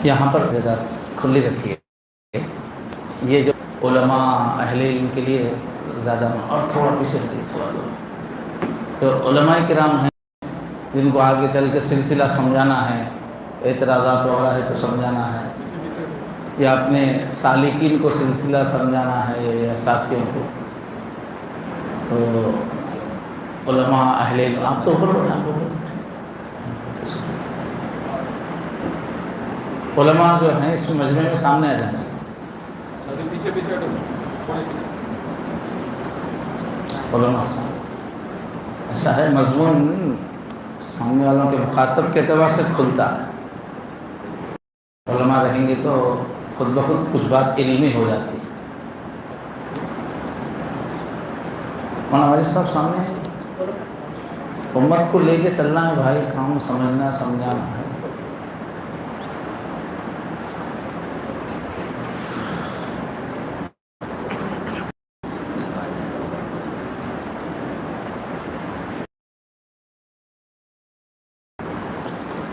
یہاں پر جگہ کھلی رکھی ہے، یہ جو علماء اہل علم کے لیے زیادہ، اور تھوڑا پیچھے تھوڑا تو علماء کرام ہیں جن کو آگے چل کے سلسلہ سمجھانا ہے، اعتراضات وغیرہ ہے تو سمجھانا ہے، یا اپنے سالکین کو سلسلہ سمجھانا ہے یا ساتھیوں کو، تو علماء اہل علم آپ تو اوپر علماء جو ہیں اس مجمع میں سامنے آ جائیں، پیچھے پیچھے علماء ایسا ہے، مضمون سامنے والوں کے مخاطب کے اعتبار سے کھلتا ہے، علماء رہیں گے تو خود بخود کچھ بات علمی ہو جاتی ہے۔ ہمارے صاحب سامنے ہے، امت کو لے کے چلنا ہے بھائی، کام سمجھنا سمجھانا ہے۔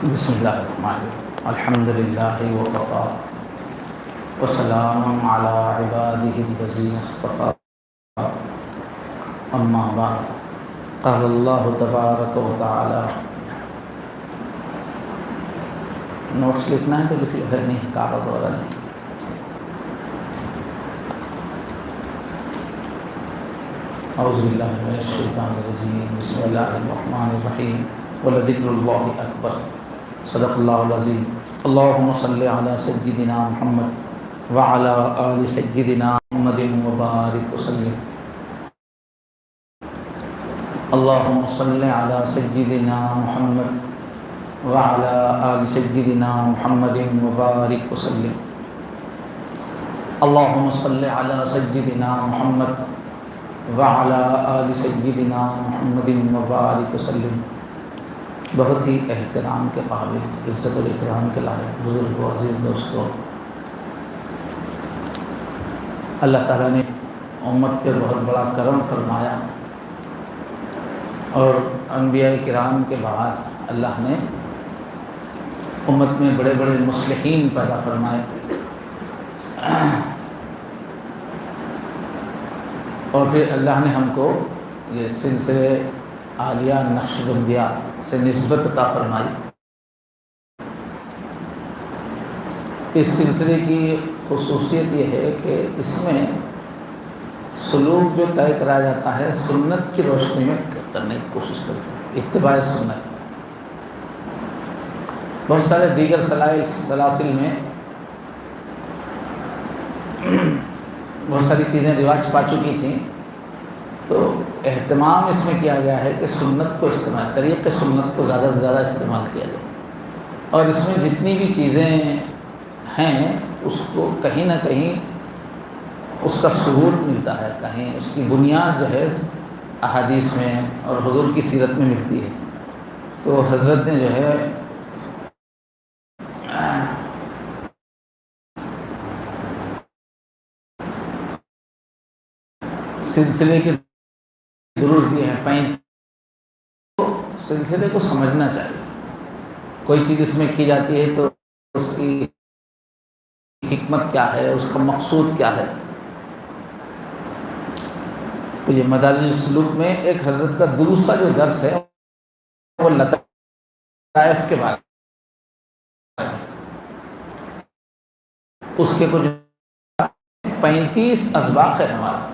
بسم اللہ الرحمن الرحیم، الحمدللہ وقفا وسلام علی عبادہ الذین اصطفیٰ، اما بعد، قال اللہ تبارک و تعالی۔ نوٹس لکھنا ہے تو لکھ لو، ہے نہیں کاغذ وغیرہ نہیں۔ اعوذ باللہ من الشیطان الرجیم، بسم اللہ الرحمن الرحیم، ولذکر اللہ اکبر، صدق اللہ العظیم۔ اللہم صلی علی سیدنا محمد وعلی آل سیدنا محمد وبارک وسلم۔ اللہم صلی علی سیدنا محمد وعلی آل سیدنا محمد وبارک وسلم۔ اللہم صلی علی سیدنا محمد وعلی آل سیدنا محمد وبارک وسلم۔ بہت ہی احترام کے قابل، عزت و اکرام کے لائق بزرگ و عزیز دوستوں، اللہ تعالیٰ نے امت پہ بہت بڑا کرم فرمایا، اور انبیاء کرام کے بعد اللہ نے امت میں بڑے بڑے مصلحین پیدا فرمائے، اور پھر اللہ نے ہم کو یہ سلسلے عالیہ نقشبندیہ سے نسبت عطا فرمائی۔ اس سلسلے کی خصوصیت یہ ہے کہ اس میں سلوک جو طے کرا جاتا ہے سنت کی روشنی میں کرنے کی کوشش کرتے ہیں، اتباع سنت۔ بہت سارے دیگر سلاسل میں بہت ساری چیزیں رواج پا چکی تھیں، تو اہتمام اس میں کیا گیا ہے کہ سنت کو استعمال، طریق سنت کو زیادہ سے زیادہ استعمال کیا جائے، اور اس میں جتنی بھی چیزیں ہیں اس کو کہیں نہ کہیں اس کا ثبوت ملتا ہے، کہیں اس کی بنیاد جو ہے احادیث میں اور حضور کی سیرت میں ملتی ہے۔ تو حضرت نے جو ہے سلسلے کے دروس دیے ہیں، تو سلسلے کو سمجھنا چاہیے، کوئی چیز اس میں کی جاتی ہے تو اس کی حکمت کیا ہے، اس کا مقصود کیا ہے۔ تو یہ مدارج السلوک میں ایک حضرت کا دوسرا جو درس ہے وہ لطائف کے بارے میں، اس کے کچھ 35 اسباق ہے ہمارا،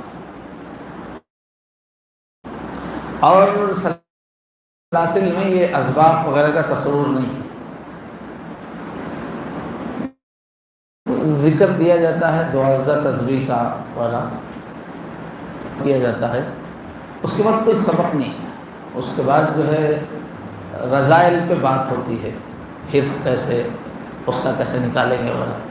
اور سلاسل میں یہ اسباق وغیرہ کا تصور نہیں ہے، ذکر دیا جاتا ہے 12 تسبیح کا وغیرہ کیا جاتا ہے، اس کے بعد کوئی سبق نہیں ہے، اس کے بعد جو ہے رضائل پہ بات ہوتی ہے، حفظ کیسے، غصہ کیسے نکالیں گے وغیرہ۔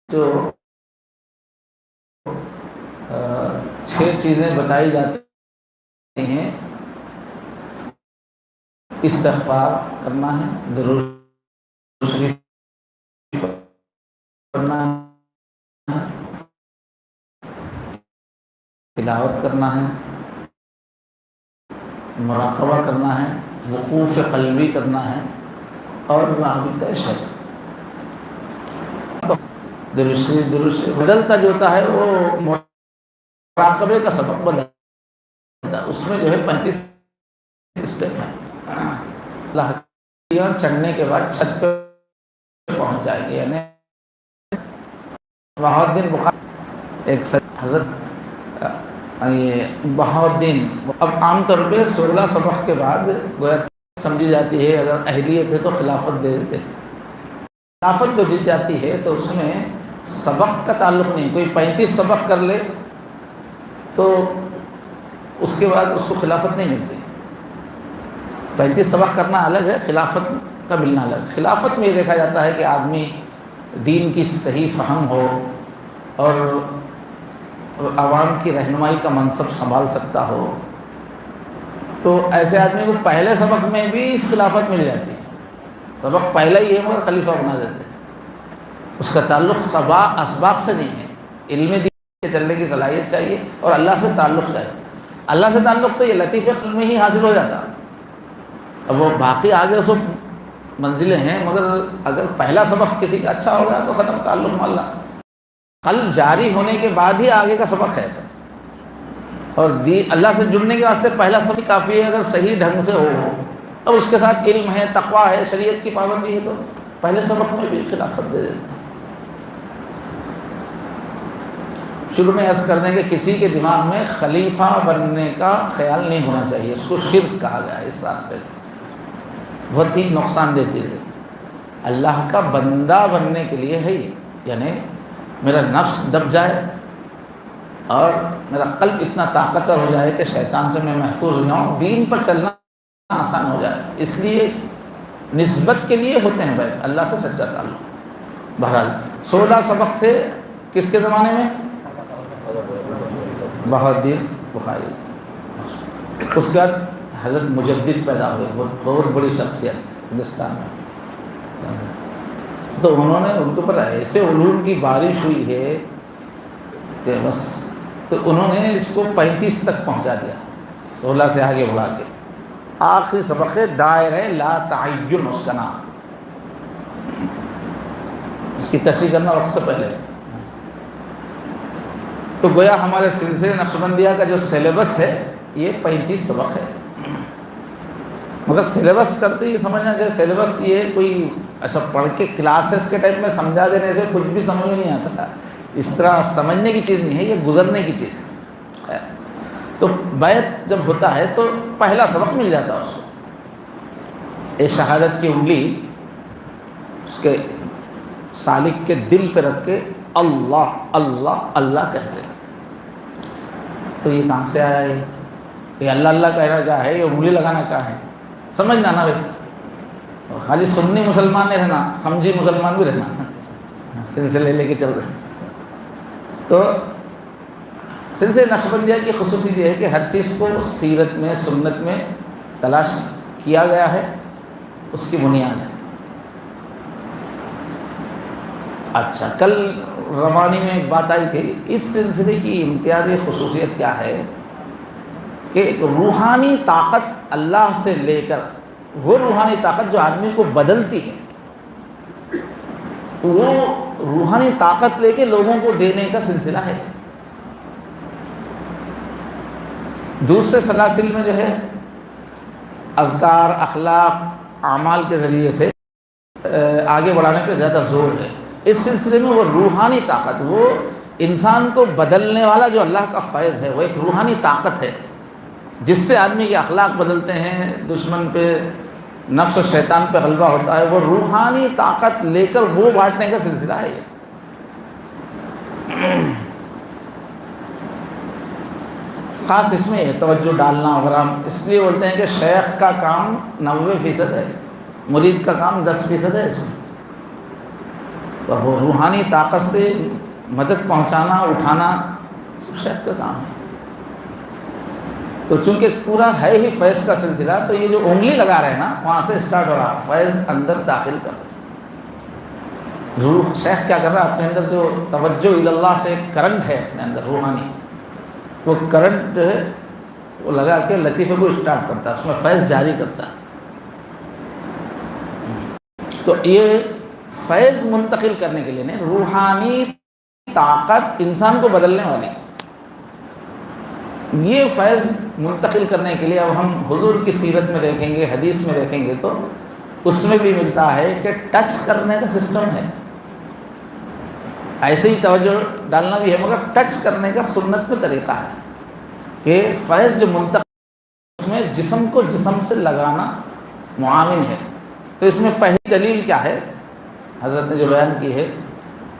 جو 6 چیزیں بتائی جاتی ہیں، استغفار کرنا ہے، درود شریف پڑھنا ہے، تلاوت کرنا ہے، مراقبہ کرنا ہے، وقوف قلبی کرنا ہے، اور رابطہ شرع درست بدلتا جو ہوتا ہے وہ مراقبے کا سبق بدلتا ہے۔ اس میں جو ہے 35 اسٹیپ ہیں۔ اللہ چڑھنے کے بعد چھت پہ پہنچ جائیں گے، یعنی بہت دن بخار ایک حضرت بہت دن، اب عام طور پہ 16 سبق کے بعد گویا سمجھی جاتی ہے، اگر اہلیت ہے تو خلافت دے دیتے ہیں۔ خلافت جو دی جاتی ہے تو اس میں سبق کا تعلق نہیں، کوئی 35 سبق کر لے تو اس کے بعد اس کو خلافت نہیں ملتی۔ 35 سبق کرنا الگ ہے، خلافت کا ملنا الگ۔ خلافت میں یہ دیکھا جاتا ہے کہ آدمی دین کی صحیح فہم ہو اور عوام کی رہنمائی کا منصب سنبھال سکتا ہو، تو ایسے آدمی کو پہلے سبق میں بھی خلافت مل جاتی ہے۔ سبق پہلا ہی ہے مگر خلیفہ بنا دیتے ہیں۔ اس کا تعلق اسباق سے نہیں ہے، علم دین کے چلنے کی صلاحیت چاہیے اور اللہ سے تعلق چاہیے۔ اللہ سے تعلق تو یہ لطیف علم میں ہی حاصل ہو جاتا، اب وہ باقی آگے اس منزلیں ہیں، مگر اگر پہلا سبق کسی کا اچھا ہو گیا تو ختم تعلق میں اللہ۔ قلب جاری ہونے کے بعد ہی آگے کا سبق ہے سب، اور اللہ سے جڑنے کے واسطے پہلا سبق کافی ہے، اگر صحیح ڈھنگ سے ہو اور اس کے ساتھ علم ہے، تقویٰ ہے، شریعت کی پابندی ہے، تو پہلے سبق میں بھی خلافت دے دیتے ہیں۔ شروع میں عرض کر دیں کہ کسی کے دماغ میں خلیفہ بننے کا خیال نہیں ہونا چاہیے، اس کو شرک کہا گیا ہے۔ اس راستے بہت ہی نقصان دہ چیز ہے۔ اللہ کا بندہ بننے کے لیے ہے یہ، یعنی میرا نفس دب جائے اور میرا قلب اتنا طاقتور ہو جائے کہ شیطان سے میں محفوظ ہو جاؤں، دین پر چلنا آسان ہو جائے۔ اس لیے نسبت کے لیے ہوتے ہیں بیت، اللہ سے سچا تعلق۔ بہرحال 16 سبق تھے کس کے زمانے میں؟ بہادر بخاری۔ اس کے بعد حضرت مجدد پیدا ہوئے، بہت بڑی شخصیت ہندوستان میں، تو انہوں نے ان کے اوپر ایسے علوم کی بارش ہوئی ہے کہ بس، تو انہوں نے اس کو 35 تک پہنچا دیا، 16 سے آگے بڑھا کے۔ آخری سبق ہے دائرہ لا تعین، اس کا نام، اس کی تشریح کرنا وقت سے پہلے۔ تو گویا ہمارے سلسلے نقشبندیہ کا جو سلیبس ہے یہ 35 سبق ہے، مگر سلیبس کرتے یہ سمجھنا چاہیے سلیبس یہ کوئی ایسا پڑھ کے کلاسز کے ٹائپ میں سمجھا دینے سے کچھ بھی سمجھ میں نہیں آتا تھا، اس طرح سمجھنے کی چیز نہیں ہے، یہ گزرنے کی چیز ہے۔ تو بیعت جب ہوتا ہے تو پہلا سبق مل جاتا ہے اس کو، یہ شہادت کی انگلی اس کے سالک کے دل پہ رکھ کے اللہ اللہ اللہ کہتے ہیں۔ تو یہ کہاں سے آیا ہے؟ یہ اللہ اللہ کہنا کیا ہے؟ یہ انگلی لگانا کیا ہے؟ سمجھنا نا بھائی، خالی سنی مسلمان نہیں رہنا، سمجھی مسلمان بھی رہنا، سلسلے لے کے چل رہے ہیں۔ تو سلسلے نقشبندیہ کی خصوصیت یہ ہے کہ ہر چیز کو سیرت میں سنت میں تلاش کیا گیا ہے، اس کی بنیاد ہے۔ اچھا، کل روانی میں ایک بات آئی تھی، اس سلسلے کی امتیازی خصوصیت کیا ہے کہ ایک روحانی طاقت اللہ سے لے کر، وہ روحانی طاقت جو آدمی کو بدلتی ہے، وہ روحانی طاقت لے کے لوگوں کو دینے کا سلسلہ ہے۔ دوسرے سلاسل میں جو ہے اذکار، اخلاق، اعمال کے ذریعے سے آگے بڑھانے پہ زیادہ زور ہے۔ اس سلسلے میں وہ روحانی طاقت، وہ انسان کو بدلنے والا جو اللہ کا فیض ہے، وہ ایک روحانی طاقت ہے جس سے آدمی کے اخلاق بدلتے ہیں، دشمن پہ، نفس و شیطان پہ غلبہ ہوتا ہے۔ وہ روحانی طاقت لے کر وہ بانٹنے کا سلسلہ ہے یہ۔ خاص اس میں توجہ ڈالنا وغیرہ، اس لیے بولتے ہیں کہ شیخ کا کام 90% ہے، مرید کا کام 10% ہے۔ اس میں تو وہ روحانی طاقت سے مدد پہنچانا، اٹھانا شیخ کا کام ہے۔ تو چونکہ پورا ہے ہی فیض کا سلسلہ، تو یہ جو انگلی لگا رہے ہیں نا، وہاں سے اسٹارٹ ہو رہا، فیض اندر داخل کر روح۔ شیخ کیا کر رہا ہے؟ اپنے اندر جو توجہ اللہ سے کرنٹ ہے اپنے اندر روحانی، وہ کرنٹ جو ہے وہ لگا کے لطیفے کو اسٹارٹ کرتا ہے، اس میں فیض جاری کرتا ہے۔ تو یہ فیض منتقل کرنے کے لیے نہیں، روحانی طاقت انسان کو بدلنے والی، یہ فیض منتقل کرنے کے لیے اب ہم حضور کی سیرت میں دیکھیں گے، حدیث میں دیکھیں گے تو اس میں بھی ملتا ہے کہ ٹچ کرنے کا سسٹم ہے، ایسے ہی توجہ ڈالنا بھی ہے، مگر ٹچ کرنے کا سنت میں طریقہ ہے کہ فیض جو منتقل میں جسم کو جسم سے لگانا معاون ہے۔ تو اس میں پہلی دلیل کیا ہے؟ حضرت نے جو بیان کی ہے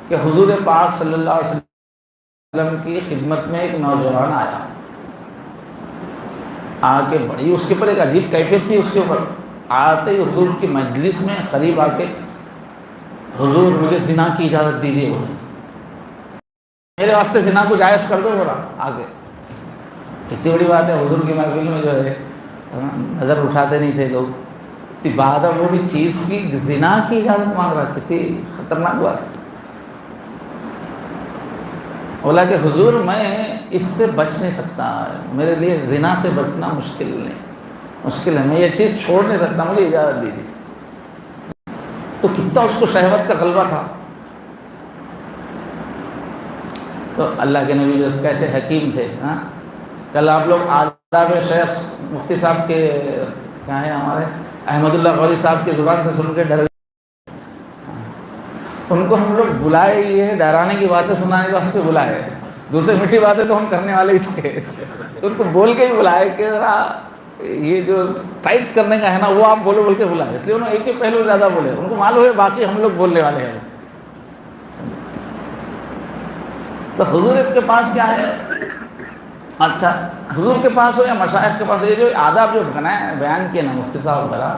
کہ حضور پاک صلی اللہ علیہ وسلم کی خدمت میں ایک نوجوان آیا، آ کے بڑی اس کے اوپر ایک عجیب کیفیت تھی، اس کے اوپر آتے ہی حضور کی مجلس میں قریب آ کے حضور مجھے زنا کی اجازت دیجیے، بولے میرے واسطے زنا کو جائز کر دو، بولا آگے۔ کتنی بڑی بات ہے، حضور کی محفل میں جو ہے نظر اٹھاتے نہیں تھے لوگ، بعد اب وہ بھی چیز کی زنا کی اجازت مانگ رہا، کتنی خطرناک بات ہے۔ بولا کہ حضور میں اس سے بچ نہیں سکتا، میرے لیے زنا سے بچنا مشکل ہے، میں یہ چیز چھوڑ نہیں سکتا، مجھے اجازت دیجیے۔ تو کتنا اس کو شہوت کا غلبہ تھا۔ تو اللہ کے نبی جو کیسے حکیم تھے، ہاں کل آپ لوگ آداب شیخ مفتی صاحب کے کیا ہے ہمارے احمد اللہ غوری صاحب کی زبان سے سن کے ڈر گئے، ان کو ہم لوگ بلائے یہ ڈرانے کی باتیں سنانے کے واسطے بلائے، دوسرے میٹھی باتیں تو ہم کرنے والے ہی تھے، ان کو بول کے ہی بلائے کہ ذرا یہ جو ٹائٹ کرنے کا ہے نا وہ آپ بول کے بلائے، اس لیے انہوں نے ایک ہی پہلو زیادہ بولے، ان کو معلوم ہے باقی ہم لوگ بولنے والے ہیں۔ تو حضور کے پاس کیا ہے؟ اچھا حضور کے پاس ہو یا مشائخ کے پاس ہو، یہ جو آداب جو بیان کیے نا مفتی صاحب وغیرہ،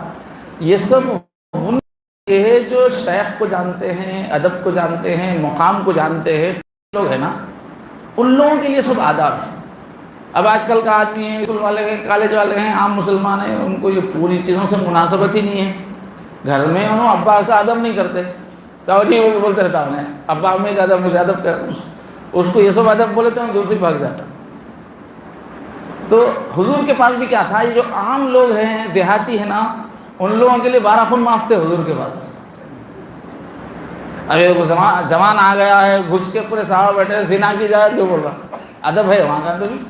یہ سب ان کے جو شیخ کو جانتے ہیں، ادب کو جانتے ہیں، مقام کو جانتے ہیں لوگ ہیں نا، ان لوگوں کے لیے سب آداب ہیں۔ اب آج کل کا آدمی ہے، اسکول والے ہیں، کالج والے ہیں، عام مسلمان ہیں، ان کو یہ پوری چیزوں سے مناسبت ہی نہیں ہے، گھر میں انہوں ابا کا ادب نہیں کرتے، تو نہیں وہ بولتے رہتا انہیں ابا امی کا ادب مجھے ادب کر، اس کو یہ سب ادب بولے تو دور سے بھاگ جاتا۔ تو حضور کے پاس بھی کیا تھا، یہ جو عام لوگ ہیں، دیہاتی ہیں نا، ان لوگوں کے لیے 12 خون معاف تھے حضور کے پاس۔ ابھی جوان آ گیا ہے، گھس کے پورے صحابہ بیٹھے، زنا کی اجازت جو بول رہا، ادب ہے وہاں کا تو بھی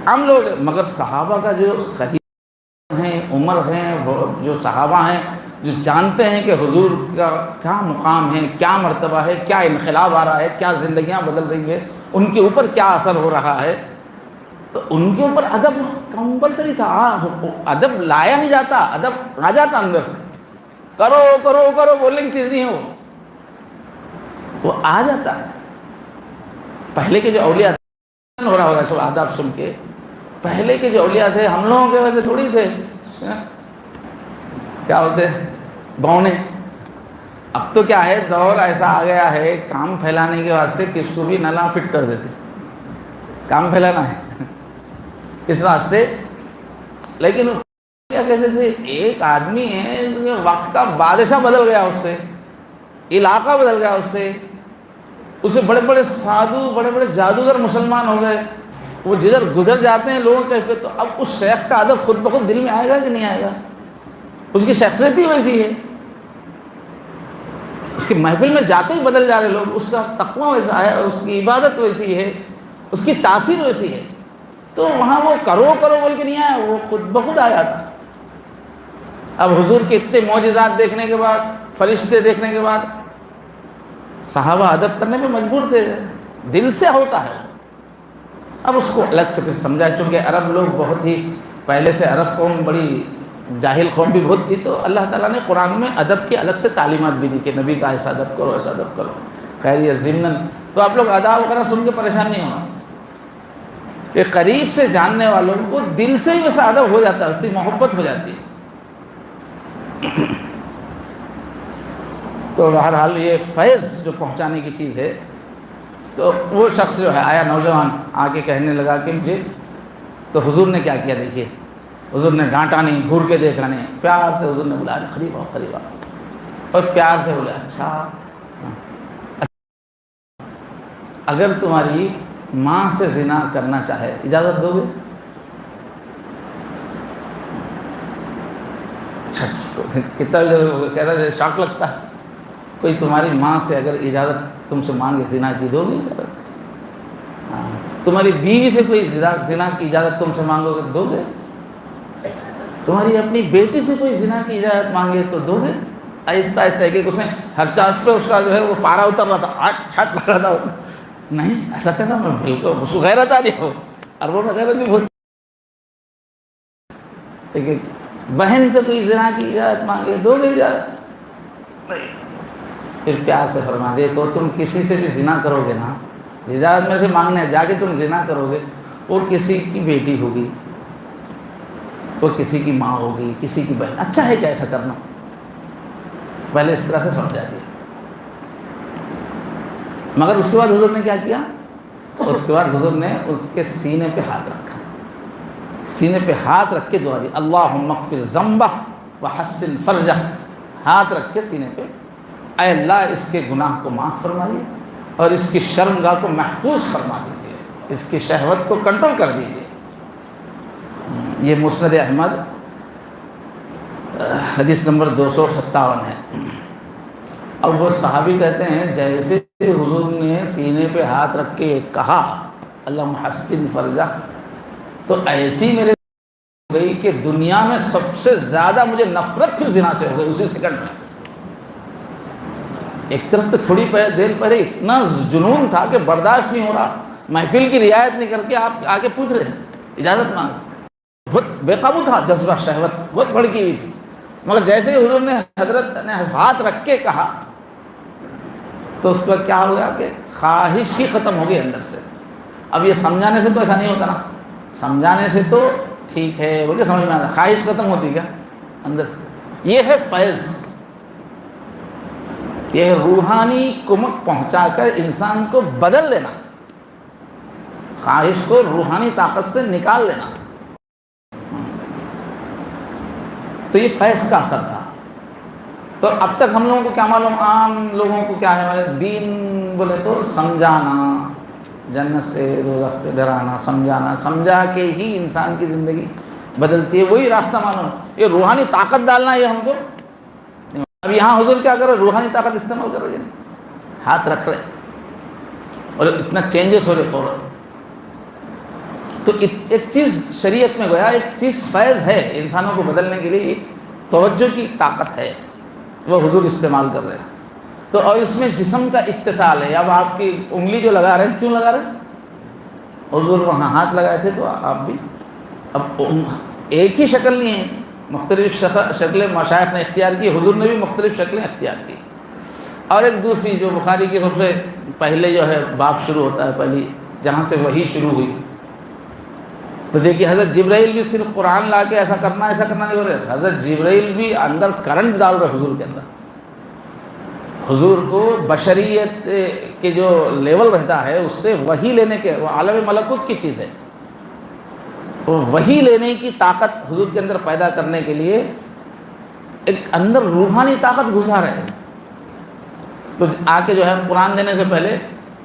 عام لوگ، مگر صحابہ کا جو قریب ہیں، عمر ہیں، جو صحابہ ہیں جو جانتے ہیں کہ حضور کا کیا مقام ہے، کیا مرتبہ ہے، کیا انقلاب آ رہا ہے، کیا زندگیاں بدل رہی ہے، ان کے اوپر کیا اثر ہو رہا ہے، تو ان کے اوپر ادب کمپلسری تھا۔ ادب لایا نہیں جاتا، ادب آ جاتا اندر سے، کرو کرو کرو بولنے کی چیز نہیں ہے، وہ آ جاتا ہے۔ پہلے کے جو اولیاء ہو رہا ہوگا سب آداب سن کے، پہلے کے جو اولیاء تھے ہم لوگوں کے ویسے تھوڑی تھے، کیا ہوتے بونے۔ اب تو کیا ہے، دور ایسا آ گیا ہے، کام پھیلانے کے واسطے کس کو بھی نلا فٹ کر دیتے، کام پھیلانا ہے اس واسطے۔ لیکن کیا کہتے تھے، ایک آدمی ہے وقت کا بادشاہ بدل گیا، اس سے علاقہ بدل گیا، اس سے بڑے بڑے سادھو، بڑے بڑے جادوگر مسلمان ہو گئے، وہ جدھر گزر جاتے ہیں لوگوں کے، تو اب اس شیخ کا ادب خود بخود دل میں آئے گا کہ نہیں آئے گا؟ اس کی شخصیت ہی ویسی ہے، اس کی محفل میں جاتے ہی بدل جا رہے لوگ، اس کا تقویٰ ویسا ہے، اس کی عبادت ویسی ہے، اس کی تاثیر ویسی ہے، تو وہاں وہ کرو کرو بول کے نہیں آیا، وہ خود بخود آیا تھا۔ اب حضور کے اتنے معجزات دیکھنے کے بعد، فرشتے دیکھنے کے بعد، صحابہ ادب کرنے میں مجبور تھے، دل سے ہوتا ہے۔ اب اس کو الگ سے پھر سمجھا، چونکہ عرب لوگ بہت ہی پہلے سے، عرب قوم بڑی جاہل قوم بھی بہت تھی، تو اللہ تعالیٰ نے قرآن میں ادب کی الگ سے تعلیمات بھی دی کہ نبی کا ایسا ادب کرو، ایسا ادب کرو، خیر یہ ضمن۔ تو آپ لوگ آداب وغیرہ سن کے پریشان نہیں ہونا، کہ قریب سے جاننے والوں کو دل سے ہی ویسا ادب ہو جاتا ہے، اس کی محبت ہو جاتی ہے۔ تو بہرحال یہ فیض جو پہنچانے کی چیز ہے، تو وہ شخص جو ہے آیا، نوجوان آ کے کہنے لگا کہ مجھے، تو حضور نے کیا کیا دیکھیے، حضور نے ڈانٹا نہیں، گھور کے دیکھ رہا نہیں، پیار سے حضور نے بلایا، قریب آؤ قریب آؤ، اور پیار سے بولا اچھا اگر تمہاری ماں سے زنا کرنا چاہے اجازت دو گے؟ کتنا کہتا ہے شاک لگتا ہے. کوئی تمہاری ماں سے اگر اجازت تم سے مانگے زنا کی، دو گے اجازت؟ تمہاری بیوی سے کوئی زنا کی اجازت تم سے مانگو گے، دو گے؟ تمہاری اپنی بیٹی سے کوئی زنا کی اجازت مانگے تو دو گے؟ آہستہ آہستہ کہ اس نے ہر چانس پہ اس کا جو ہے وہ پارا اتر رہا تھا، چھٹ لگ رہا تھا. نہیں ایسا کہنا، میں بالکل اس کو غیرت آ رہی ہو، عربوں میں غیرت بھی بہت. لیکن بہن سے کوئی زنا کی اجازت مانگے، دو گے اجازت؟ نہیں. پھر پیار سے فرما دے تو تم کسی سے بھی زنا کرو گے نا، اجازت میں سے مانگنا ہے، جا کے تم زنا کرو گے، وہ کسی کی بیٹی ہوگی، وہ کسی کی ماں ہوگی، کسی کی بہن. اچھا ہے کیا ایسا کرنا؟ پہلے اس طرح سے سمجھا دیا. مگر اس کے بعد حضور نے کیا کیا؟ اس کے بعد حضور نے اس کے سینے پہ ہاتھ رکھا، سینے پہ ہاتھ رکھ کے دعا دی، اللہم اغفر ذنبہ وحسن فرجہ. ہاتھ رکھ کے سینے پہ، اے اللہ اس کے گناہ کو معاف فرمائیے اور اس کی شرمگاہ کو محفوظ فرما دیجیے، اس کی شہوت کو کنٹرول کر دیجیے. یہ مسند احمد حدیث نمبر 257 ہے. اب وہ صحابی کہتے ہیں جیسے حضور نے سینے پہ ہاتھ رکھ کے کہا اللہم حسن فرجہ، تو ایسی میرے گئی کہ دنیا میں سب سے زیادہ مجھے نفرت پھر زنا سے ہو گئی اسی سیکنڈ میں. ایک طرف تو تھوڑی دیر پہلے اتنا جنون تھا کہ برداشت نہیں ہو رہا، محفل کی رعایت نہیں کر کے آپ آگے پوچھ رہے ہیں اجازت مانگ. بہت بے قابو تھا جذبہ، شہوت بہت بڑکی ہوئی تھی. مگر جیسے ہی حضور نے حضرت نے ہاتھ رکھ کے کہا تو اس وقت کیا ہو گیا کہ خواہش ہی ختم ہو گئی اندر سے. اب یہ سمجھانے سے تو ایسا نہیں ہوتا نا، سمجھانے سے تو ٹھیک ہے بولے سمجھ میں آتا، خواہش ختم ہوتی کیا اندر سے؟ یہ ہے فیض، یہ ہے روحانی کمک پہنچا کر انسان کو بدل دینا، خواہش کو روحانی طاقت سے نکال دینا. تو یہ فیض کا اثر تھا. تو اب تک ہم لوگوں کو کیا معلوم، عام لوگوں کو کیا ہے دین بولے تو سمجھانا، جنت سے دوزخ سے ڈرانا، سمجھا کے ہی انسان کی زندگی بدلتی ہے، وہی راستہ معلوم. یہ روحانی طاقت ڈالنا یہ ہم کو. اب یہاں حضور کیا کر رہے، روحانی طاقت استعمال کر رہے ہیں، ہاتھ رکھ رہے اور اتنا چینجز ہو رہے فوراً. تو ایک چیز شریعت میں گویا ایک چیز فیض ہے انسانوں کو بدلنے کے لیے، ایک توجہ کی طاقت ہے، وہ حضور استعمال کر رہے ہیں. تو اور اس میں جسم کا اتصال ہے. اب آپ کی انگلی جو لگا رہے ہیں کیوں لگا رہے ہیں؟ حضور وہاں ہاتھ لگائے تھے تو آپ بھی. اب ایک ہی شکل نہیں ہے، مختلف شکلیں مشائخ نے اختیار کی، حضور نے بھی مختلف شکلیں اختیار کی. اور ایک دوسری جو بخاری کی سب سے پہلے جو ہے باب شروع ہوتا ہے، پہلی جہاں سے وحی شروع ہوئی، تو دیکھیے حضرت جبرائیل بھی صرف قرآن لا کے ایسا کرنا نہیں ہو رہے، حضرت جبرائیل بھی اندر کرنٹ ڈال رہے حضور کے اندر. حضور کو بشریت کے جو لیول رہتا ہے اس سے وحی لینے کے، وہ عالم ملکوت کی چیز ہے، وہ وحی لینے کی طاقت حضور کے اندر پیدا کرنے کے لیے ایک اندر روحانی طاقت گھسا رہے ہیں. تو آ کے جو ہے قرآن دینے سے پہلے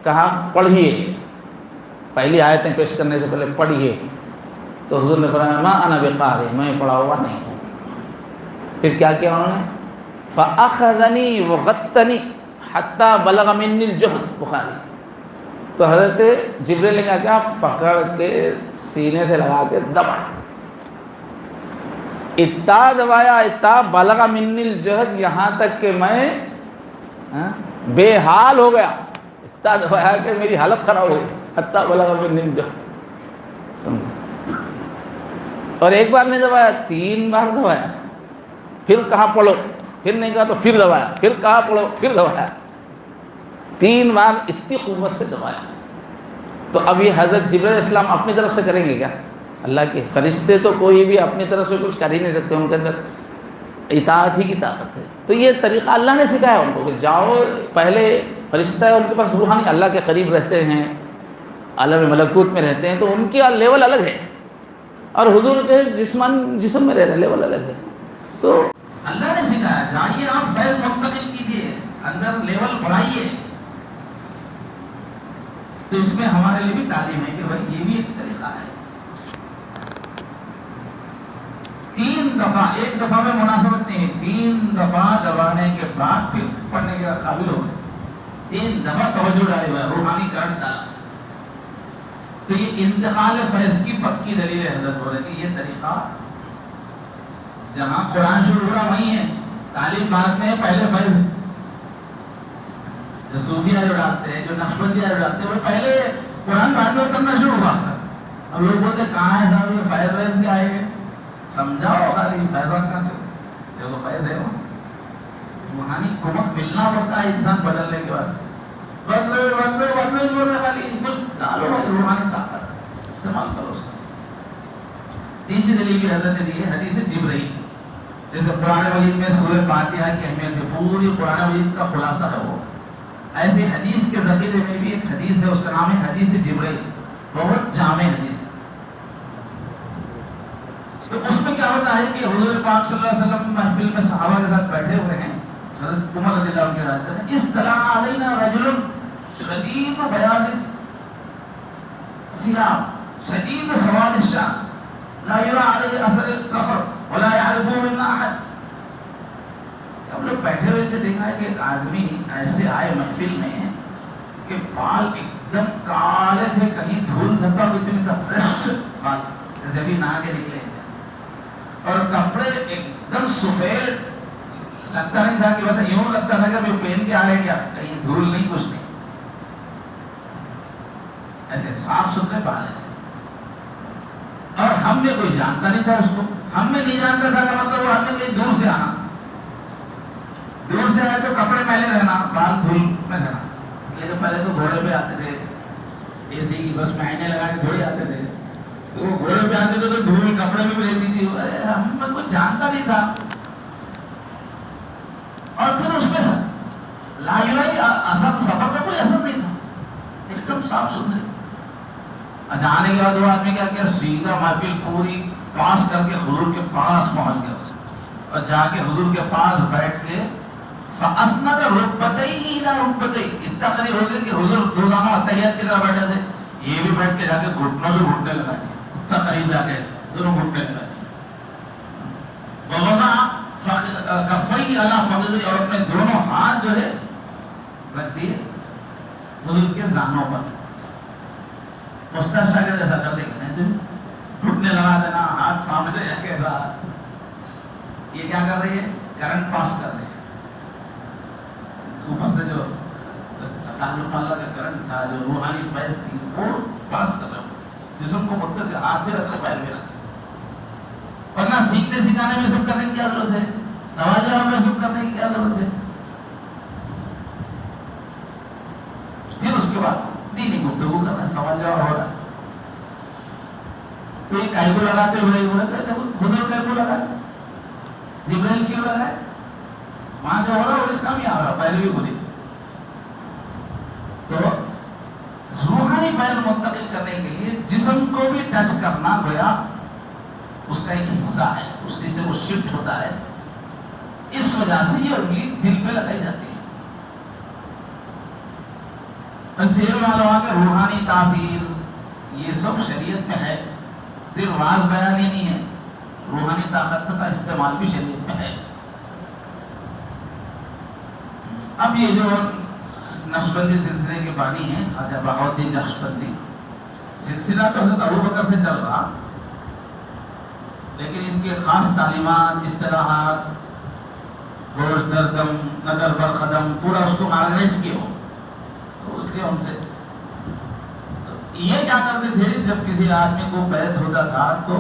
کہا پڑھیے، پہلی آیتیں پیش کرنے سے پہلے پڑھیے. تو حضور نے فرمایا ما انا بقاری، میں پڑھا ہوا نہیں ہوں. پھر کیا کیا انہوں نے؟ فاخذنی وغطنی حتی بلغ منی الجہد، بخاری. تو حضرت جبرائیل نے کیا پکڑ کے سینے سے لگا کے دبا، اتا دبایا، اتا بلغ منی الجہد، یہاں تک کہ میں بے حال ہو گیا. اتا دبایا کہ میری حالت خراب ہو گئی، حتی بلغ منی الجہد. اور ایک بار نہیں دبایا، 3 بار دبایا. پھر کہا پڑھو، پھر نہیں کہا تو پھر دبایا، پھر کہا پڑھو، پھر دبایا. 3 بار اتنی قوت سے دبایا. تو اب یہ حضرت جبرائیل علیہ السلام اپنی طرف سے کریں گے کیا؟ اللہ کے فرشتے تو کوئی بھی اپنی طرف سے کچھ کر ہی نہیں سکتے، ان کے اندر اطاعت ہی کی طاقت ہے. تو یہ طریقہ اللہ نے سکھایا ان کو کہ جاؤ، پہلے فرشتہ ہے ان کے پاس روحانی اللہ کے قریب رہتے ہیں، عالم ملکوت میں رہتے ہیں، تو ان کی لیول الگ ہے، اور حضور کے جسم میں رہ رہے لیول الگ ہے. تو اللہ نے سکھایا جائیے آپ فیض منتقل کیجیے، اندر لیول بڑھائیے. اس میں ہمارے لیے بھی تعلیم ہے کہ بھائی یہ بھی ایک طریقہ ہے. 3 دفعہ، ایک دفعہ میں مناسبت نہیں ہے، 3 دفعہ دبانے کے بعد پھر پڑھنے کے قابل ہو گئے. 3 دفعہ توجہ ڈالے ہوئے، روحانی کرنٹ ڈالا. تو یہ انتقال فیض کی پکی دلیل ہے. حضرت بولے کہ یہ طریقہ جہاں قرآن شروع ہو رہا وہیں ہے، تعلیم بعد میں ہے، پہلے فیض ہے. جو صوفیہ جو ڈالتے ہیں، جو نقشبندیہ جو ڈالتے ہیں، وہ پہلے قرآن بعد میں اترنا شروع ہوا. اب لوگ بولتے کہاں ہے صاحب یہ فیض ویض کیا ہے؟ سمجھاؤ خالی فیضان کر کے دیکھو فیض ہے. وہ روحانی کمک ملنا پڑتا ہے انسان بدلنے کے واسطے. بدلو بول رہے خالی کچھ ڈالو بھائی، روحانی طاقت استعمال کرو اس کا. تیسری دلیل بھی حضرت نے دی ہے حدیث جبرائیل. جیسے قرآن مجید میں سورہ فاتحہ کی اہمیت ہے، پوری قرآن مجید کا خلاصہ ہے وہ. ایسے حدیث کے ذخیرے میں بھی ایک حدیث ہے، اس کا نام ہے حدیث جبرائیل. بہت جامع حدیث ہے. تو اس میں کیا ہوتا ہے کہ حضور پاک صلی اللہ علیہ وسلم محفل میں صحابہ کے ساتھ بیٹھے ہوئے ہیں. حضرت عمر رضی اللہ عنہ کے روایت ہے، اصطلع علینا رجل شدید بیاض الثياب شدید سواد الشعر لا يرى عليه اثر السفر ولا يعرفه منا احد. ہم لوگ بیٹھے ہوئے تھے، دیکھا ہے کہ ایک آدمی ایسے آئے محفل میں کہ بال ایک دم کالے تھے، کہیں دھول دھبا کچھ بھی نہیں تھا، فریش بال جیسے ابھی نہا کے نکلے ہیں. اور کپڑے ایک دم سفید، لگتا نہیں تھا کہ ویسے یوں لگتا تھا کہ اب یہ پہن کے آ رہے ہیں کیا، کہیں دھول نہیں کچھ نہیں، ایسے صاف ستھرے بال ایسے. اور ہم میں کوئی جانتا نہیں تھا اس کو، ہم میں نہیں جانتا تھا کہ مطلب وہ آدمی کہیں دور سے آنا، دور سے آئے تو کپڑے میلے رہنا، بال دھول میں رہنا. اس لیے کہ پہلے تو گھوڑے پہ آتے تھے، اے سی کی بس میں آئینے لگا کے تھوڑی آتے تھے. تو وہ گھوڑے پہ آتے تھے تو دھول کپڑے میں بھی رہتی تھی. ہم میں کوئی جانتا نہیں تھا. اور پھر اس میں لاجوائی اثر، سفر کا کوئی اثر نہیں تھا، ایک دم صاف ستھرے. اچھا آنے کے بعد وہ آدمی کیا کیا، سیدھا محفل پوری پاس کر کے حضور کے پاس پہنچ گیا اور جا کے حضور کے پاس بیٹھ کے فاسند رکبتیہ الی رکبتیہ، اتنا قریب ہو گیا کہ حضور روزانہ اتحیات کی طرح بیٹھے تھے، یہ بھی بیٹھ کے جا کے گھٹنوں سے گھٹنے لگا دیا، اتنا قریب جا کے دونوں گھٹنے لگا دیا. ووضع کفیہ علی فخذہ، اور اپنے دونوں ہاتھ جو ہے رکھ دیے حضور کے زانوں پر. استاد شاگرد ایسا کر دیں گے، گھٹنے لگا دینا، ہاتھ سامنے رکھ کے ساتھ. یہ کیا کر رہی ہے، کرنٹ پاس کر رہی ہے. اوپر سے جو تعلق اللہ کا کرنٹ تھا، جو روحانی فیض تھی، وہ پاس کر رہے ہو. جسم کو متصل، ہاتھ بھی رکھ لو، پیر بھی رکھ لو. ورنہ سیکھنے سکھانے میں سب کرنے کی کیا ضرورت ہے، سوال جواب میں سب کرنے کی کیا ضرورت ہے. پھر اس کے بعد دینی گفتگو کرنا ہے، سوال جواب ہو رہا ہے. تو یہ کاہے کو لگاتے ہوئے بولے تھے حضور کاہے کو لگائے، جبرائیل کیوں لگائے، وہاں جو ہو رہا ہے وہ اس کا بھی آ رہا، پہلے بھی بولی. تو روحانی فیض منتقل کرنے کے لیے جسم کو بھی ٹچ کرنا گویا اس کا ایک حصہ ہے، اسی سے وہ شفٹ ہوتا ہے. اس وجہ سے یہ انگلی دل پہ لگائی جاتی ہے. بس یہ معلوم کہ روحانی تاثیر یہ سب شریعت میں ہے، صرف واضح بیان ہی نہیں ہے، روحانی طاقت کا استعمال بھی شریعت میں ہے. اب یہ جو نقشبندی سلسلے کے بانی ہیں خواجہ بہاؤالدین نقشبندی، سلسلہ تو حضرت ابوبکر سے چل رہا، لیکن اس کے خاص تعلیمات، اصطلاحات، گوشت دردم نظر بر قدم پورا اس کو آرگنائز کیے ہو، تو اس لیے ان سے تو یہ کیا کرتے تھے، جب کسی آدمی کو بیعت ہوتا تھا تو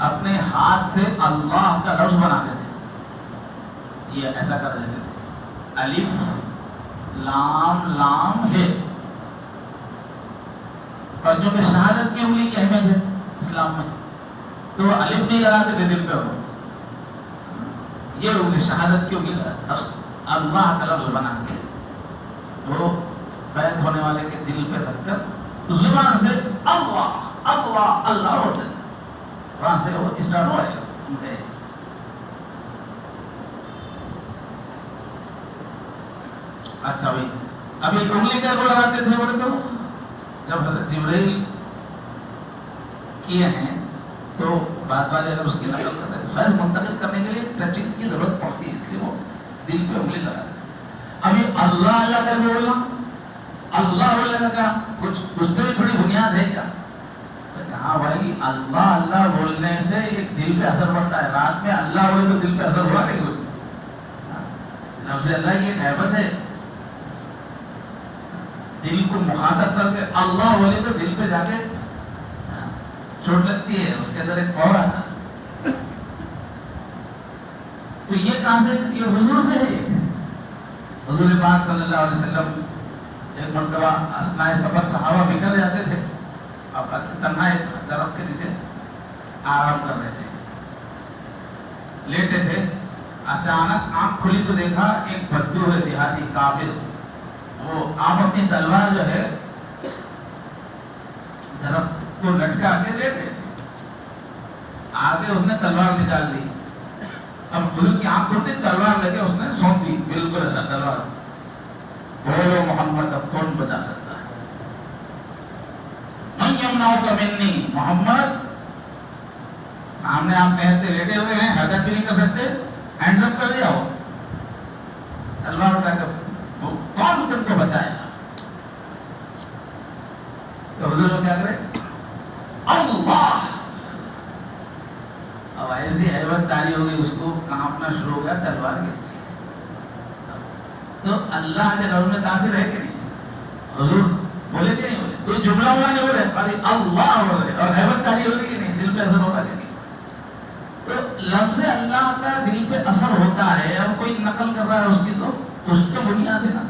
اپنے ہاتھ سے اللہ کا لفظ بناتے تھے. یہ ایسا کر دیتے تھے، الف لام لام ہے. اور جو کہ شہادت کی انگلی کی اہمیت ہے اسلام میں، تو وہ الف نہیں لگاتے تھے دل پہ، ہو یہ انگلی شہادت کی انگلی اللہ کا لفظ بنا کے وہ بیعت ہونے والے کے دل پہ رکھ کر زبان سے اللہ اللہ اللہ ہوتے تھے. وہاں سے وہ اسٹارٹ ہوا ہے. اچھا بھائی، اب ایک انگلی کا کو لگاتے تھے، بولے تو جب حضرت جبرائیل کیے ہیں تو بعد والے اگر اس کی نقل کر رہے ہیں فیض منتقل کرنے کے لیے ٹچنگ کی ضرورت پڑتی ہے، اس لیے وہ دل پہ انگلی لگا رہے ہیں۔ اب یہ اللہ اللہ کر کے بولنا، اللہ بولنے کا کچھ تو تھوڑی بنیاد ہے کیا؟ ہاں بھائی، اللہ اللہ بولنے سے ایک دل پہ اثر پڑتا ہے۔ رات میں اللہ بولے تو دل پہ اثر ہوا نہیں کچھ، لفظ اللہ کی ایک ہیبت ہے، دل کو مخاطب کر کے اللہ بولے تو دل پہ جا کے چوٹ لگتی ہے، اس کے اندر ایک اور آتا ہے۔ تو یہ کہاں سے؟ یہ حضور سے ہے۔ حضور پاک صلی اللہ علیہ وسلم ایک مرتبہ اثناء سفر صحابہ بکھر جاتے تھے، آپ تنہا ایک درخت کے نیچے آرام کر رہے تھے، لیٹے تھے، اچانک آنکھ کھلی تو دیکھا ایک بدو ہے دیہاتی کافر، وہ آپ اپنی تلوار جو ہے درخت کو لٹکا کے لیٹے تھے، آگے اس نے تلوار نکال دی۔ اب حضور کی آنکھ کھلتی تلوار لے کے اس نے سونپ دی، بالکل ایسا تلوار، بولو محمد اب کون بچا سکتا ہے؟ من یمنعک منی، محمد سامنے آپ نہتے لیٹے ہوئے ہیں، حرکت بھی نہیں کر سکتے، ہینڈ اپ کر دیا ہو، تلوار اٹھا کر کون تم کو بچائے گا؟ تو حضور کو کیا کرے؟ اللہ! اب ایسی حیبت تاری ہو گئی، اس کو کانپنا شروع ہو گیا، تلوار گرتی ہے۔ تو اللہ کے لفظ میں تاثیر ہے کہ نہیں؟ حضور بولے کہ نہیں بولے؟ کوئی جملہ ہوا نہیں بولے، خالی اللہ بول رہے، اور حیبت تاری ہو رہی کہ نہیں؟ دل پہ اثر ہوگا کہ نہیں؟ تو لفظ اللہ کا دل پہ اثر ہوتا ہے، اب کوئی نقل کر رہا ہے اس کی تو کچھ تو بنیاد ہے نا۔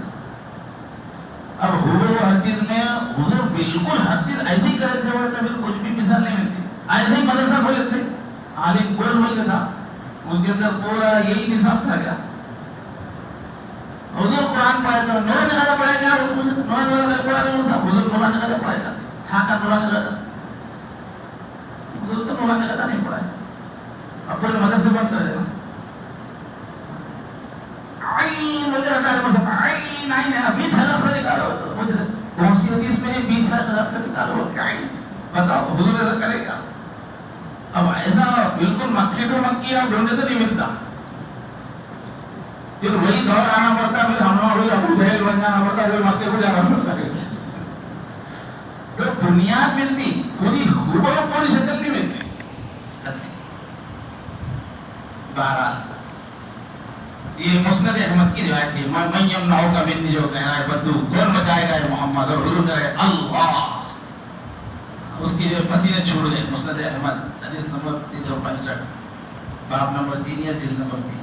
اب ہر چیز میں حضور بالکل ہر چیز ایسے ہی کرے تھے، وہ کبھی کچھ بھی مثال نہیں ملتی، ایسے ہی مدرسہ کھولے تھے، عالم کورس بول کے تھا، اس کے اندر پورا یہی نصاب تھا کیا؟ حضور قرآن پڑھائے تھے، نورانی غزہ پڑھائے گا، نورانی غزہ پڑھائے گا، حضور نورانی غزہ پڑھائے گا، ہاں کا نورانی غزہ، حضور تو نورانی غزہ نہیں پڑھائے، اب پورے مدرسے بند کر دینا۔ عین وغیرہ ہٹانے میں سب عین عین ہے، بیچ حلق سے نکالو، کون سی حدیث میں بیچ حلق سے نکالو کہ عین؟ بتاؤ حضور ایسا کرے گا؟ اب ایسا بالکل مکھی ٹو مکی آپ ڈھونڈے تو نہیں ملتا، پھر وہی دور آنا پڑتا، پھر ہم وہی ابو جہل بن جانا پڑتا، پھر مکے کو جانا پڑتا ہے۔ تو بنیاد ملتی، پوری پوری شکل نہیں ملتی۔ بہرحال یہ مسند احمد کی روایت ہے، من یمنعک منی، جو کہہ رہا ہے بدو کون بچائے گا یہ محمد، اور حضور کہہ رہے اللہ، اس کی جو پسینے چھوڑ گئے۔ مسند احمد حدیث نمبر 365، باب نمبر 3 یا جلد نمبر 3۔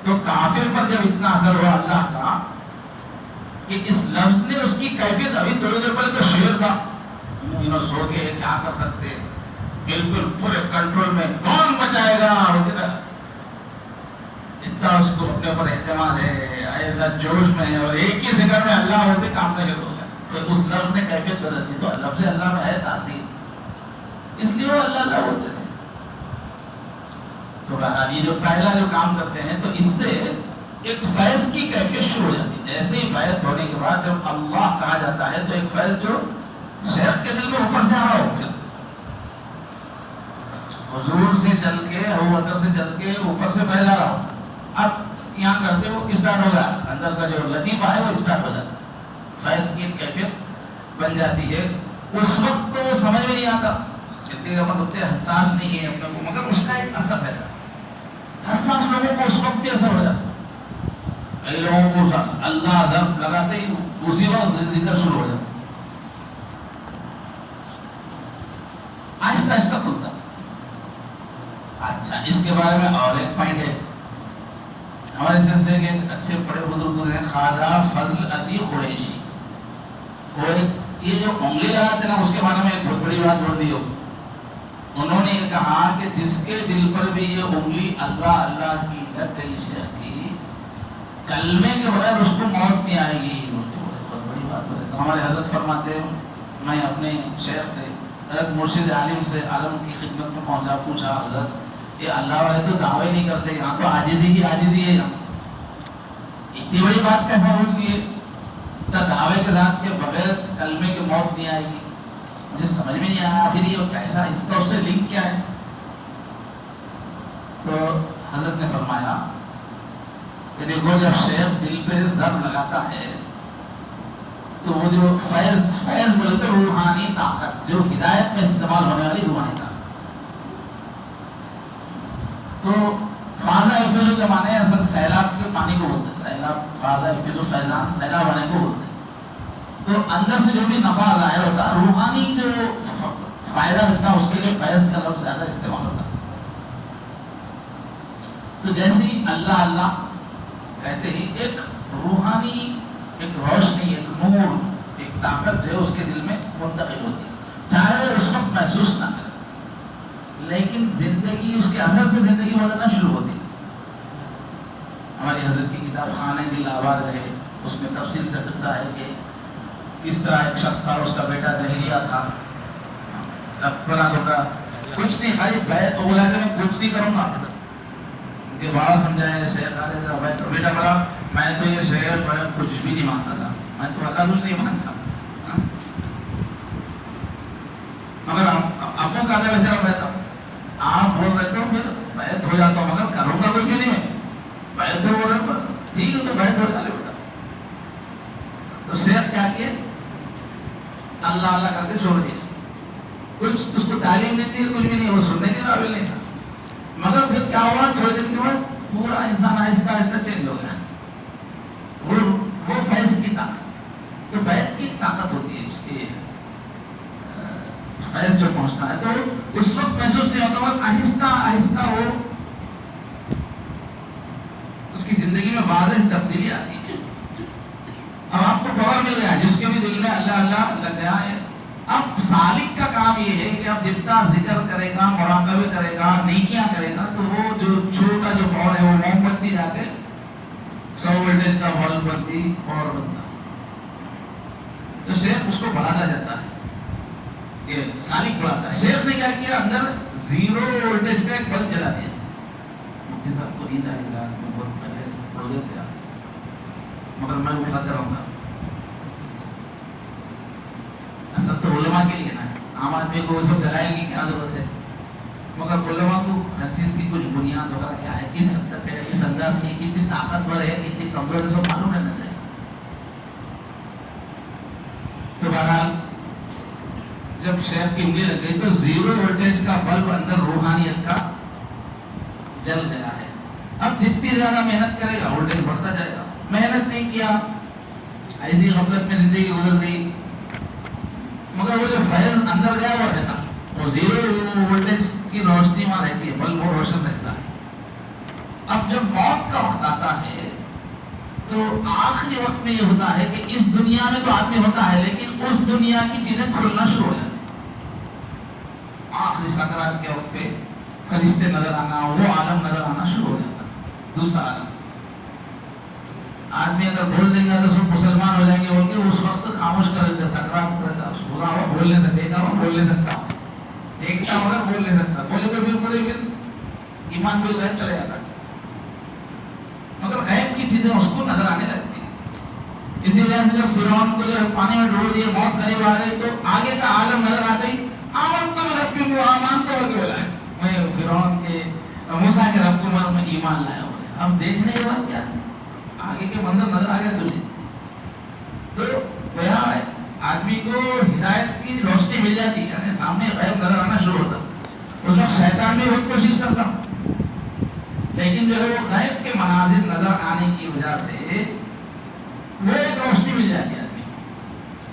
تو کافر پر جب اتنا اثر ہوا اللہ کا کہ اس لفظ نے اس کی کیفیت، ابھی تھوڑی دیر پہلے تو شعر تھا، سو کے کیا کر سکتے، بالکل پورے کنٹرول میں، کون بچائے گا، اتنا اس کو اپنے اوپر اعتماد ہے، ایسا جوش میں ہے، اور ایک ہی ذکر میں اللہ ہوتے کام نہیں ہو گیا، تو اس لفظ نے کیفیت بدل دی۔ تو لفظ اللہ میں ہے تاثیر، اس لیے وہ اللہ اللہ بولتے تھے۔ تو بہرحال یہ جو پہلا جو کام کرتے ہیں، تو اس سے ایک فیض کی کیفیت شروع ہو جاتی ہے۔ جیسے ہی بیعت ہونے کے بعد جب اللہ کہا جاتا ہے تو ایک فیض جو شیخ کے دل میں اوپر سے آ رہا ہو، حضور سے چل کے، ابو بکر سے چل کے اوپر سے فیض آ رہا ہو، اب یہاں کرتے وہ اسٹارٹ ہو گیا، اندر کا جو لطیفہ ہے وہ اسٹارٹ ہو جاتا ہے، فیض کی ایک کیفیت بن جاتی ہے۔ اس وقت تو سمجھ میں نہیں آتا، اتنے اپن اتنے حساس نہیں ہے اپنے کو، مگر اس کا ایک اثر ہے، حساس لوگوں کو اس وقت بھی اثر ہو جاتا ہے۔ کئی لوگوں کو اللہ ضرب لگاتے ہی اسی وقت ذکر شروع ہو جاتا، آہستہ آہستہ کھلتا۔ اچھا، اس کے بارے میں اور ایک پوائنٹ ہے، ہمارے سلسلے کے ایک اچھے بڑے بزرگ ہیں خواجہ فضل علی قریشی، یہ جو انگلی لگاتے ہیں نا، اس کے بارے میں ایک بہت بڑی بات بول دی ہو۔ انہوں نے کہا کہ جس کے دل پر بھی یہ انگلی اللہ اللہ کی لگ گئی شیخ کی، کلمے کے بغیر اس کو موت نہیں آئے گی۔ بہت بڑی بات بولے تو ہمارے حضرت فرماتے ہیں، میں اپنے شیخ سے، حضرت مرشد عالم سے، عالم کی خدمت میں پہنچا، پوچھا حضرت یہ اللہ والے تو دعوے نہیں کرتے، یہاں تو عاجزی ہی عاجزی ہے، اتنی بڑی بات کیسا بول دی ہے؟ دعوے کے ساتھ کہ بغیر کلمے کی موت نہیں آئے گی. مجھے سمجھ میں نہیں آیا پھر یہ کیسا, اس کا اس سے لنک کیا ہے؟ تو حضرت نے فرمایا کہ دیکھو جب شیخ دل پہ ضرب لگاتا ہے تو وہ جو فیض بولے تو روحانی طاقت, جو ہدایت میں استعمال ہونے والی روحانی طاقت. تو فاضا یفیض کے معنی اصل سیلاب کے پانی کو بولتے ہیں, سیلاب, فاضا یفیض فیضان, سیلاب آنے کو بولتے ہیں. تو اندر سے جو بھی نفع ظاہر ہوتا, روحانی جو فائدہ ملتا اس کے لیے فیض کا لفظ زیادہ استعمال ہوتا. تو جیسے ہی اللہ اللہ کہتے ہی ایک روحانی, ایک روشنی, ایک نور, ایک طاقت جو ہے اس کے دل میں منتقل ہوتی ہے, چاہے وہ اس وقت محسوس نہ کرے, لیکن زندگی اس کے اثر سے زندگی بدلنا شروع ہوتی ہے. ہماری حضرت کی کتاب خانہ دل آباد رہے, اس میں تفصیل سے قصہ ہے کہ کس طرح ایک شخص تھا, اس کا بیٹا دہریہ تھا, بنا لوٹا کچھ نہیں, خالی بیت تو بولا کہ میں کچھ نہیں کروں گا. کہ بڑا سمجھایا شیخ آ رہے تھا, بیٹا بڑا میں تو یہ شیخ کچھ بھی نہیں مانتا تھا, میں تو اللہ کچھ نہیں مانتا, مگر آپ کو کہا جائے رہتا, آپ بول رہے تو پھر بیت ہو جاتا ہوں, مگر کروں گا کچھ بھی نہیں, میں بیت ہو رہے پر ٹھیک ہے تو بیت ہو جانے بیٹا. تو شیخ کیا کیے, اللہ اللہ کر کے چھوڑ دیا. کچھ اس کو تعلیم نہیں تھی, کچھ بھی نہیں, وہ سننے کے قابل نہیں تھا. مگر پھر کیا ہوا, تھوڑے دن کے بعد پورا انسان آہستہ آہستہ چینج ہو گیا. وہ فیض کی طاقت, تو بیت کی طاقت ہوتی ہے, اس کی فیض جو پہنچنا ہے تو اس وقت محسوس نہیں ہوتا, مگر آہستہ آہستہ وہ اس کی زندگی میں واضح تبدیلی آتی ہے. اب آپ کو پاور مل گیا, جس کے بھی دل میں اللہ اللہ لگ گیا ہے. اب سالک کا کام یہ ہے کہ اب جتنا ذکر کرے گا, مراقبے کرے گا, نیکیاں کرے گا, تو وہ جو چھوٹا جو پاور ہے وہ موم بتی جا کے 100 وولٹیج کا بلب بتی پاور بنتا. تو شیخ اس کو بڑھاتا جاتا ہے, یہ سالک بڑھاتا ہے. شیخ نے کیا کیا, اندر 0 وولٹیج کا ایک بلب جلا دیا. مفتی صاحب کو نیند آئی رات میں, بہت پہلے پڑھ گئے تھے مگر میں اٹھاتے رہوں گا. اصل تو علماء کے لیے نا, عام آدمی کو وہ سب دلائل کی کیا ضرورت ہے, مگر علماء کو ہر چیز کی کچھ بنیاد وغیرہ کیا ہے, کس حد تک ہے, کس انداز کی, کتنی طاقتور ہے, کتنی کمزور ہے, سب معلوم رہنا چاہیے. تو بہرحال جب شیخ کی انگلی لگ گئی تو 0 وولٹیج کا بلب اندر روحانیت کا جل گیا ہے. اب جتنی زیادہ محنت کرے گا وولٹیج بڑھتا جائے گا. محنت نہیں کیا, ایسی غفلت میں زندگی گزر گئی, مگر وہ جو فیض اندر گیا وہ رہتا, وہ 0 وولٹیج کی روشنی وہاں رہتی ہے, بلب وہ روشن رہتا ہے. اب جب موت کا وقت آتا ہے تو آخری وقت میں یہ ہوتا ہے کہ اس دنیا میں تو آدمی ہوتا ہے, لیکن اس دنیا کی چیزیں کھلنا شروع ہو جاتی. آخری سکرات کے وقت پہ فرشتے نظر آنا, وہ عالم نظر آنا شروع ہو جاتا, دوسرا عالم. آدمی اگر بول دیں گا تو سب مسلمان ہو جائیں گے بول کے اس وقت خاموش کر دیتے, سکرات کرتا, برا ہوا بول نہیں سکتا, دیکھا ہوا بول نہیں سکتا, دیکھتا مگر بول نہیں سکتا, بولے تو پھر پورے پھر ایمان بل غیب چلے جاتا. مگر غیب کی چیزیں اس کو نظر آنے لگتی ہیں. اسی وجہ سے جب فرعون کو جو پانی میں ڈول دیا, موت قریب آ گئی, تو آگے کا عالم نظر آ گئی. آمن تو میں رب کو آمان تو ہو کے بولا, میں فرعون کے موسیٰ کے رب کو میں ایمان لایا ہوا ہے. اب دیکھنے کے بعد کیا ہے, آگے کے منظر نظر آ گیا تجھے, تو گویا آدمی کو ہدایت کی روشنی مل جاتی ہے, یعنی سامنے غیب نظر آنا شروع ہوتا. اس وقت شیطان بھی بہت کوشش کرتا, لیکن جو ہے وہ غیب کے مناظر نظر آنے کی وجہ سے وہ ایک روشنی مل جاتی ہے آدمی.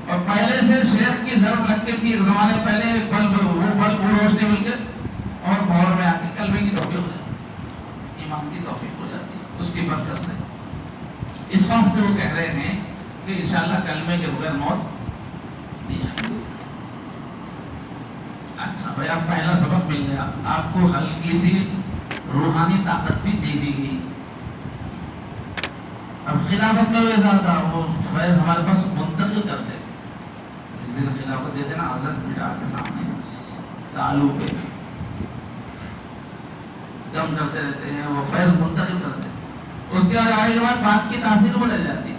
اور پہلے سے شیخ کی ضرورت لگتی تھی ایک زمانے پہلے, وہ روشنی مل کے اور بہر میں آ کے قلبی کی توفیق ہو جاتی, ایمان کی توفیق ہو جاتی ہے اس کی برکت سے. اس واسطے وہ کہہ رہے ہیں کہ انشاءاللہ کلمے کے بغیر موت نہیں آئے گی. اچھا بھائی, اب پہلا سبق مل گیا آپ کو, ہلکی سی روحانی طاقت بھی دے دی گئی. اب خلافت میں وہ تھا, وہ فیض ہمارے پاس منتقل کرتے. جس دن خلافت دیتے نا, حضرت بٹا کے سامنے تالو پہ دم کرتے رہتے ہیں, وہ فیض منتقل کرتے. اس کے بعد آنے کے بعد بات کی تاثیر بدل جاتی ہے.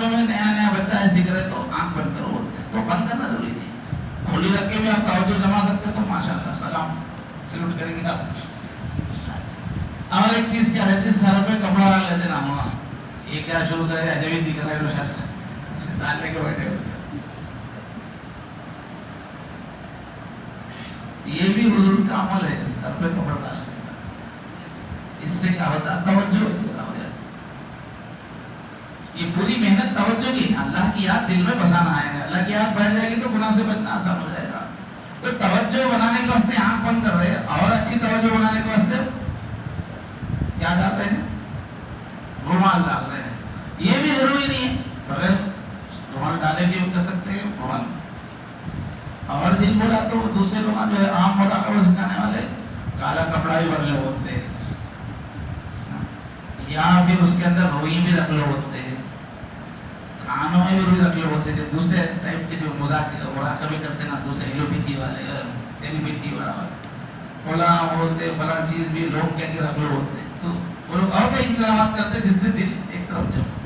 عربی میں نیا نیا بچہ ایسی کرے تو آنکھ بند کرو بولتے ہیں، تو بند کرنا ضروری نہیں، کھلی رکھ کے بھی آپ توجہ جما سکتے تو ماشاءاللہ سلام سلوٹ کریں گے آپ. اور ایک چیز کیا رہتی ہے، سر پہ کپڑا ڈال لیتے نا، ہاں یہ کیا شروع کرے عجیب دکھ رہا ہے وہ شخص ڈالنے کے بیٹھے ہوتے. یہ بھی حضور کا عمل ہے، سر پہ کپڑا ڈالنے کا. اس سے کیا ہوتا ہے، توجہ انتقال ہو جاتی. یہ پوری محنت توجہ کی، اللہ کی یاد دل میں بسانا ہے. اللہ کی یاد بیٹھ جائے گی تو گناہ سے بچنا آسان ہو جائے گا. تو توجہ بنانے کے واسطے آنکھ بند کر رہے ہیں، اور اچھی توجہ بنانے کے واسطے کیا ڈال رہے ہیں، رومال ڈال رہے ہیں. یہ بھی ضروری نہیں ہے، بغیر رومال ڈالے بھی کر سکتے ہیں رومال. اور دل بولا تو دوسرے لوگ جو ہے عام مراقبہ سکھانے والے کالا کپڑا بھی بن لے ہوتے ہیں، یا پھر اس کے اندر روئی بھی رکھ لو ہوتے ہیں، کانوں میں بھی روئی رکھ لو ہوتے ہیں. دوسرے ٹائپ کے جو مراقبے کرتے ہیں نا، دوسرے ایلوپیتھی والے ایلوپیتھی والا فلاں بولتے فلاں چیز بھی لوگ کہہ کے رکھ لو ہوتے ہیں. تو وہ لوگ اور کئی انتظامات کرتے ہیں جس سے دل ایک طرف جمع.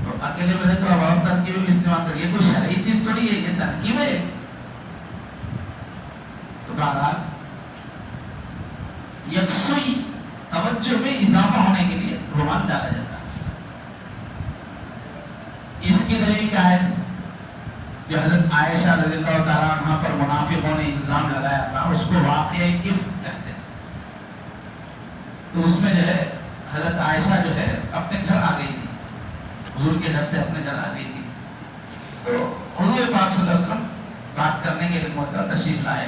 تو اکیلے میں تو اب اور ترکیبیں بھی استعمال کر، یہ کوئی شرعی چیز تھوڑی ہے، یہ ترکیب ہے. تو بہرحال یکسوئی توجہ میں اضافہ ہونے کے لیے رومال ڈالا جاتا ہے. اس کی دلیل کیا ہے، جو حضرت عائشہ رضی اللہ تعالیٰ عنہ پر منافقوں نے الزام لگایا تھا، اس کو واقعہ افک کہتے ہیں. تو اس میں جو ہے حضرت عائشہ جو ہے اپنے گھر آ گئی تھی، حضور کے گھر سے اپنے گھر آ گئی تھی. تو حضور پاک صلی اللہ علیہ وسلم بات کرنے کے لیے محترم تشریف لائے.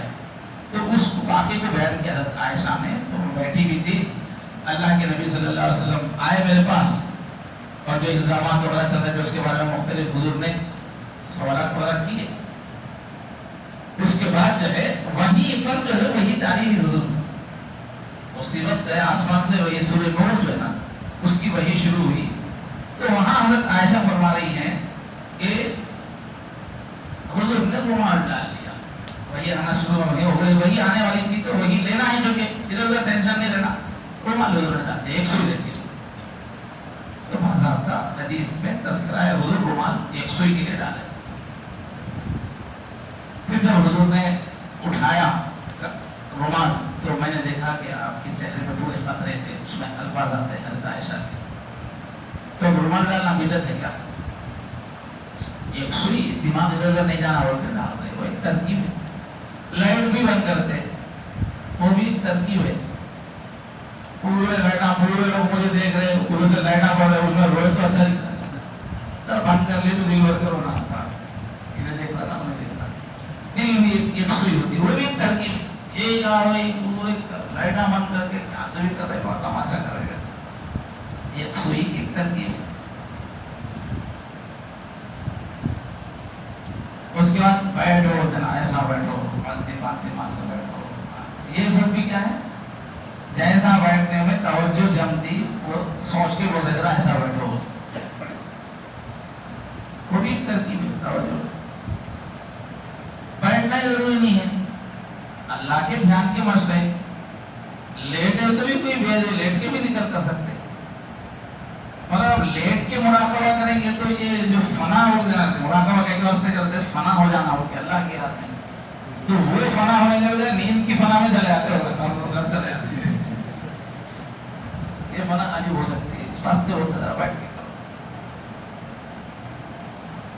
تو اس واقعے کو بیان کیا حضرت عائشہ نے. تو بیٹھی بھی تھی، اللہ کے نبی صلی اللہ علیہ وسلم آئے میرے پاس، اور جو الزامات وغیرہ چل رہے تھے اس کے بارے میں مختلف حضور نے سوالات وغیرہ کیے. اس کے بعد جو ہے وحی پر جو ہے وہی تاریخ حضور اسی وقت جو ہے آسمان سے وہی سورہ نور جو ہے نا اس کی وحی شروع ہوئی. تو وہاں حضرت عائشہ فرما رہی ہیں کہ حضور نے رومال ڈال لیا، وہی آنا شروع ہو گئی، وہی آنے والی تھی تو وہی لینا ہے، جو کہ ادھر ادھر ٹینشن نہیں لینا. رومال حضور نے ڈال دیا، ایک سوئی رکھی. تو باضابطہ حدیث میں تذکرہ ہے حضور رومال ایک سوئی کے لیے ڈالے. پھر جب حضور نے اٹھایا رومال تو میں نے دیکھا کہ آپ کے چہرے پہ پورے قطرے تھے، اس میں الفاظ آتے ہیں حضرت عائشہ کے. تو رومال ڈالنا بدعت ہے کیا؟ ایک سوئی دماغ ادھر ادھر نہیں جانا اور ڈال رہے، وہ ایک ترکیب ہے. لائٹ بھی بند کرتے وہ بھی ایک ترکیب ہے. پورے لائٹاں، پورے لوگ مجھے دیکھ رہے، پورے سے لائٹاں پڑ رہے، اس میں روئے تو اچھا دکھتا ہے. بند کر لیے تو دل بھر کے رونا آتا، انہیں دیکھ رہا انہیں دیکھنا. دل بھی ایک سوئی ہوتی ہے، وہ بھی ایک ترکیب ہے. ایک آئی پورے لائٹاں بند کر کے کیا تو بھی کر رہے، بڑا تماشا کر رہے. ایک سوئی کی ایک ترکیب ہے. اس کے بعد بیٹھو دینا، ایسا بیٹھو، باتیں باتیں مان کر بیٹھو. یہ سب بھی کیا ہے، جیسا بیٹھنے میں توجہ جمتی وہ سوچ کے بول رہے تھا ایسا بیٹھو، وہ بھی ایک ترکیب ہے. توجہ بیٹھنا ضروری نہیں ہے، اللہ کے دھیان کے مشغلے. لیٹے ہوئے تو بھی کوئی بھید ہے، لیٹ کے بھی ذکر کر سکتے ہیں، مگر اب لیٹ کے مراقبہ کریں گے تو یہ جو فنا ہو جانا، مراقبہ کے واسطے کرتے فنا ہو جانا ہو کہ اللہ کے ہاتھ میں، تو وہ فنا ہونے کے بجائے نیند کی فنا میں چلے آتے ہو، گھر چلے آتے ہیں. یہ فنا عجیب ہو سکتی ہے، اس واسطے ہوتا ذرا بیٹھ کے کرو.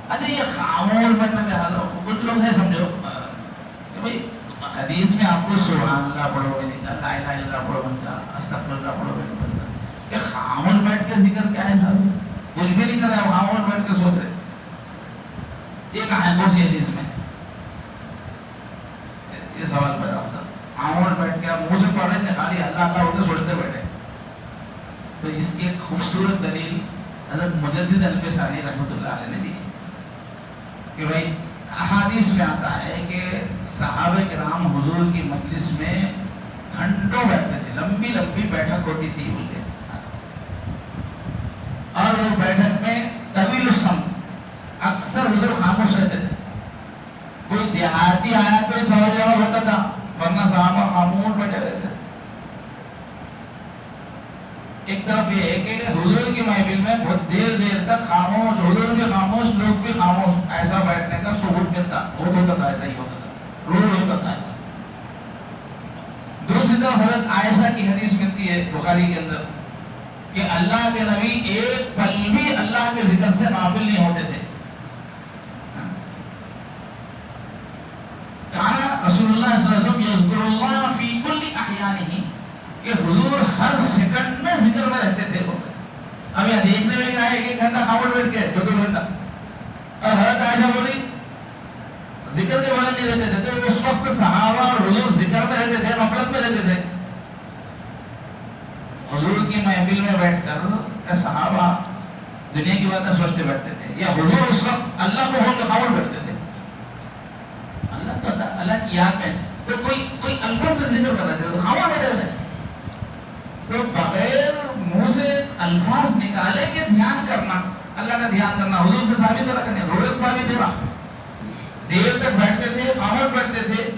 اچھا یہ خاموش بیٹھنے کے حال ہو، کچھ لوگ ہیں سمجھو کہ بھائی حدیث میں آپ کو سبحان اللہ پڑھو گے نہیں، لا الہ الا اللہ پڑھو گے، استغفر اللہ پڑھو گے نہیں. کہ خاموش بیٹھ کے ذکر کیا ہے صاحب، کچھ بھی نہیں کر رہے، خاموش بیٹھ کے سوچ رہے. یہ کہاں ہے کون سی حدیث میں یہ سوال پیدا ہوتا؟ خاموش بیٹھ کے آپ منہ سے پڑھ رہے تھے، خالی اللہ اللہ ہوتے سوچتے بیٹھے. تو اس کی ایک خوبصورت دلیل حضرت مجدد الفسانی رحمۃ اللہ علیہ نے دی کہ بھائی احادیث میں آتا ہے کہ صحابہ کرام حضور کی مجلس میں گھنٹوں بیٹھتے تھے، لمبی لمبی بیٹھک ہوتی تھی بول کے، اور وہ بیٹھک میں طویل الصمت، اکثر حضور خاموش رہتے تھے. کوئی دیہاتی آیا تو یہ سوال جواب ہوتا تھا، ورنہ صحابہ خاموش بیٹھے رہتے. ایک طرف یہ ہے کہ حضور کی محفل میں بہت دیر دیر تک خاموش، حضور بھی خاموش، لوگ بھی خاموش، ایسا بیٹھنے کا ثبوت کرتا ہوتا تھا، ایسا ہی ہوتا تھا، روز ہوتا تھا. دوسری طرف حضرت عائشہ کی حدیث ملتی ہے بخاری کے اندر کہ اللہ کے نبی ایک پل بھی اللہ کے ذکر سے غافل نہیں ہوتے تھے. کانا رسول اللہ صلی اللہ علیہ وسلم یذکر اللہ فی کل احیانہ، کہ حضور ہر سیکنڈ میں ذکر میں رہتے تھے. اب یہاں دیکھنے میں کیا ہے، ایک گھنٹہ خاموش بیٹھ کے 2 گھنٹہ، اور حضرت عائشہ بولی ذکر کے بغیر نہیں رہتے تھے. تو اس وقت صحابہ اور حضور ذکر میں رہتے تھے، غفلت میں رہتے تھے. حضور کی محفل میں بیٹھ کر صحابہ دنیا کی باتیں سوچتے بیٹھتے تھے، یا حضور اس وقت اللہ کو بول کے خاموش بیٹھتے تھے. اللہ تو اللہ کی یاد میں تو کوئی الفاظ سے ذکر کر رہے تھے تو خاموش بیٹھے ہوئے. تو بغیر منہ سے الفاظ نکالے کے دھیان کرنا، اللہ کا دھیان کرنا حضور سے ثابت ہو رہا کرنے، روز سے ثابت ہو رہا. دیر تک بیٹھتے تھے، خاموش بیٹھتے تھے،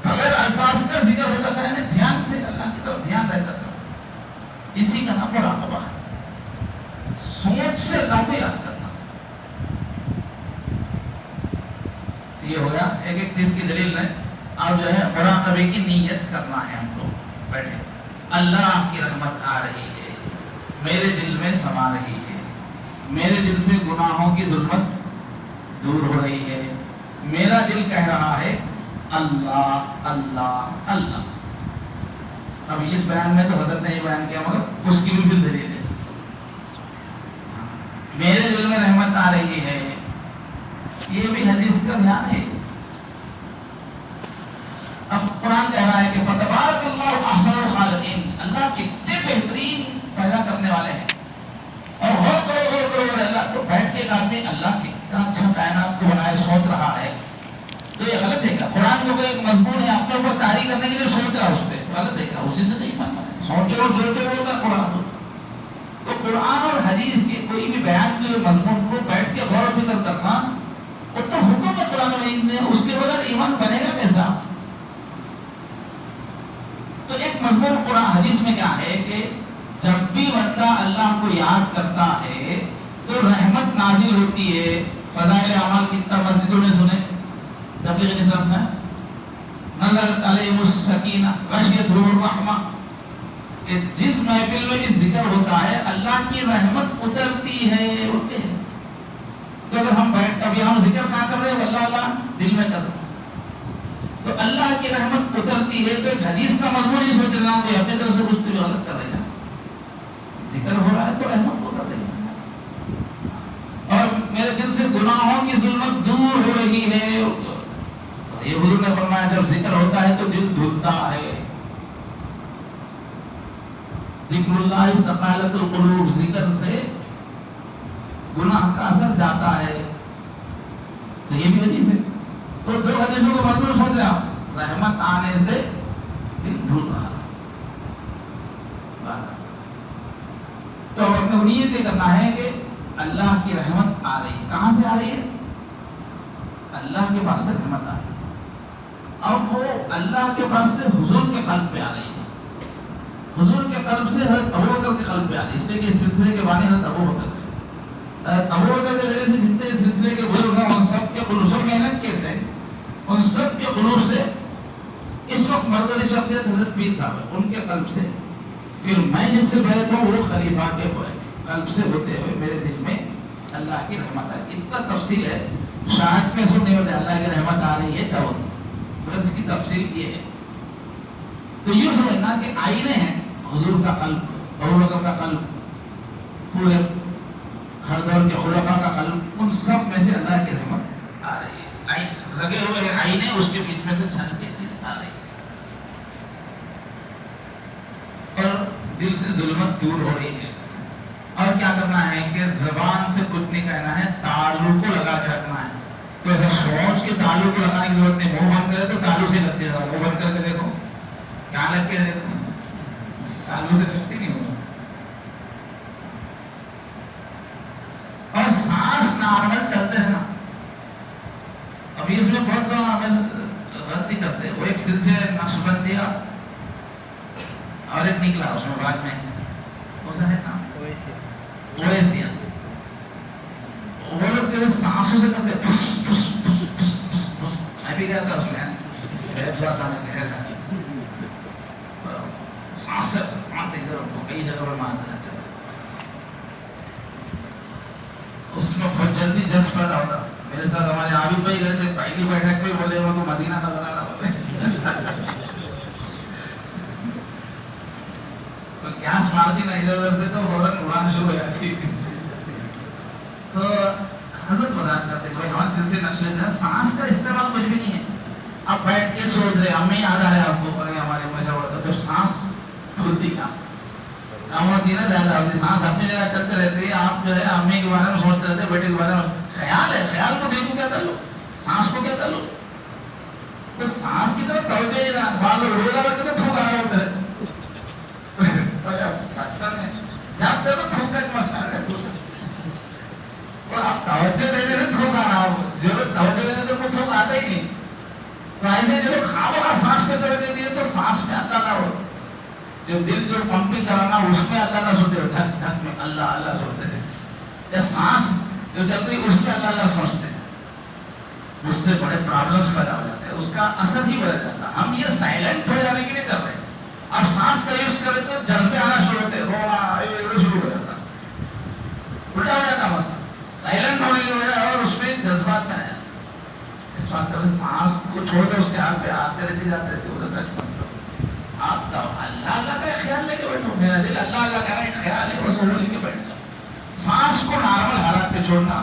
بغیر الفاظ کا ذکر ہوتا تھا، یعنی دھیان سے اللہ کی طرف دھیان رہتا تھا. اسی کا نام مراقبہ ہے، سوچ سے اللہ کو یاد کرنا. یہ ہو گیا ایک ایک چیز کی دلیل ہے. اب جو ہے مراقبے کی نیت کرنا ہے. ہم کو بیٹھے اللہ کی رحمت آ رہی ہے، میرے دل میں سما رہی ہے، میرے دل سے گناہوں کی ظلمت دور ہو رہی ہے، میرا دل کہہ رہا ہے اللہ اللہ اللہ. اب اس بیان میں تو حضرت نے یہ بیان کیا، مگر اس کی بھی دلیل ہے. میرے دل میں رحمت آ رہی ہے، یہ بھی حدیث کا دھیان ہے. اب قرآن کہہ رہا ہے کہ فتبارک اللہ احسن الخالقین، اللہ کتنے بہترین پیدا کرنے والے ہیں. اور غور کرو اللہ تو بیٹھ کے ایک آدمی اللہ کتنا اچھا کائنات کو بنائے سوچ رہا ہے، تو یہ غلط ہے کیا؟ قرآن کو کوئی ایک مضمون ہے اپنے اوپر تاریخ کرنے کے لیے سوچ رہا اس پہ، غلط ہے کیا؟ اسی سے نہیں ماننا ہے. سوچو ہوتا قرآن کو. تو قرآن اور حدیث کے کوئی بھی بیان کے مضمون کو بیٹھ کے غور و فکر کرنا وہ تو حکم ہے قرآن مجید نے، اس کے بغیر ایمان بنے گا کیسا؟ تو ایک مضمون قرآن حدیث میں کیا ہے کہ جب بھی بندہ اللہ کو یاد کرتا ہے تو رحمت نازل ہوتی ہے. فضائل اعمال کتنا مسجدوں میں سنے، تبلیغ نصرت میں نزلت علیہم السکینہ غشیتہم الرحمہ، کہ جس محفل میں بھی ذکر ہوتا ہے اللہ کی رحمت اترتی ہے. تو اگر ہم بیٹھ ابھی ہم ذکر کہاں کر رہے ہیں، اللہ اللہ دل میں کر رہے ہیں، تو اللہ کی رحمت اترتی ہے. تو ایک حدیث کا مضمون ہی سوچ رہا کہ اپنے طرف سے کچھ بھی غلط کر رہے ہیں. ذکر ہو رہا ہے تو رحمت اتر رہی ہے، اور میرے دل سے گناہوں کی ظلمت دور ہو رہی ہے. یہ حضور نے فرمایا جب ذکر ہوتا ہے تو دل دھلتا ہے. ذکر اللہ ثقالۃ القلوب، ذکر سے گناہ کا اثر جاتا ہے. تو یہ بھی حدیث ہے. تو 2 حدیثوں کو مضمون سوچ رہا، رحمت آنے سے دل دھل رہا. تو اب اپنے نیت یہ کرنا ہے کہ اللہ کی رحمت آ رہی ہے. کہاں سے آ رہی ہے؟ اللہ کے پاس سے رحمت آ رہی ہے. اب وہ اللہ کے پاس سے حضور کے قلب پہ آ رہی ہے. حضور کے قلب سے حضرت ابوبکر کے قلب پہ آ رہی ہے. اس لیے کہ اس سلسلے کے بانی حضرت ابوبکر ہے. ابوبکر کے ذریعے سے جتنے سلسلے کے بزرگ ہیں ان سب کے قلوب، سب محنت کے سے ان سب کے قلوب سے اس وقت مرکزی شخصیت حضرت پیر صاحب ہے، ان کے قلب سے. پھر میں جس سے بیعت ہوں وہ خلیفہ کے قلب سے ہوتے ہوئے میرے دل میں اللہ کی رحمت ہے. اتنا تفصیل ہے، شاہد میں سن نہیں ہوتے اللہ کی رحمت آ رہی ہے کیا ہوتی ہے، اس کی تفصیل یہ ہے. تو یہ سمجھنا کہ آئینے ہیں حضور کا قلب، ابوبکر کا قلب، پورے ہر دور کے خلفاء کا قلب، ان سب میں سے اللہ کی رحمت آ رہی ہے. لگے ہوئے ہیں آئینے، اس کے بیچ میں سے چھن کے چیز آ رہی ہے اور دل سے ظلمت دور ہو رہی ہے. اور کیا کرنا ہے کہ زبان سے کچھ نہیں کہنا ہے، تالو کو لگا کے رکھنا ہے. تو ایسا سوچ کے تالو کو لگانے کی ضرورت نہیں. منہ بند کرے تو تالو سے لگتے ہیں، منہ بند کر کے دیکھو کیا لگ کے دیکھو، تالو سے لگتی نہیں ہوگا. اور سانس نارمل چلتے رہنا. ابھی اس میں بہت لوگ ہمیں غلطی کرتے ہیں. وہ ایک سلسلے نقش بند دیا اور ایک نکلا اس میں بعد میں کون سا ہے نام؟ اویسیا. وہ لوگ جو سانسوں سے کرتے پھس پھس پھس پھس پھس پھس. میں بھی گیا تھا اس میں سانس سے مارتے ادھر کئی جگہ پر مارتے رہتے. اس میں بہت جلدی جذب پیدا ہوتا. میرے ساتھ ہمارے عابد بھائی گئے تھے, پہلی بیٹھک میں بولے وہ تو مدینہ نظر آ رہا بولے. تو گیس مارتی نا ادھر ادھر سے تو فوراً اڑانا شروع ہو جاتی. تو حضرت وضاحت کرتے ہیں ہمارے سلسلے نقشے میں سانس کا استعمال کچھ بھی نہیں ہے. اب بیٹھ کے سوچ رہے ہمیں یاد آ رہا ہے آپ کو ہمارے مشاور ہوتا تو سانس کھلتی کام ہوتی ہے نا زیادہ ہوتی. سانس اپنی جگہ چلتے رہتے ہیں. آپ جو ہے امی کے بارے میں سوچتے رہتے بیٹے کے بارے میں. خیال ہے, خیال کو دل کو کیا کر لو, سانس کو کیا کر لو. تو سانس کی طرف توجہ ہی نہ. بعض لوگ روزہ رکھتے تو تھوک آنا ہوتا ہے جب تک تو تھوک کا مسئلہ ہے. اور آپ توجہ دینے سے تھوک آنا ہو, جو لوگ توجہ دینے تو کوئی تھوک آتا ہی نہیں. تو ایسے جو لوگ خواہ سانس پہ توجہ دیے تو سانس میں اللہ نہ ہو. جو دل جو پمپنگ کرانا اس میں اللہ نہ سوچتے, دھک دھک میں اللہ اللہ سوچتے ہیں. یا سانس جو چل رہی اس میں اللہ اللہ سوچتے ہیں. اس سے بڑے پرابلمس پیدا ہو جاتے ہیں, اس کا اثر ہی بدل جاتا ہے. ہم یہ سائلنٹ ہو جانے کے لیے کر رہے ہیں. اب سانس کا یوز کریں تو جذبے آنا شروع ہوتے, رونا شروع ہو جاتا, الٹا ہو جاتا مسئلہ. سائلنٹ ہونے کی وجہ اور اس میں جذبات میں آیا. اس واسطے میں سانس کو چھوڑ دے, اس کے حال پہ آتے رہتے جاتے رہتے ادھر ٹچ مت کرو. آپ اللہ اللہ کا خیال لے کے بیٹھو. میرا دل اللہ اللہ کا خیال ہے, بس وہ لے کے بیٹھ جاؤ. سانس کو نارمل حالات پہ چھوڑنا,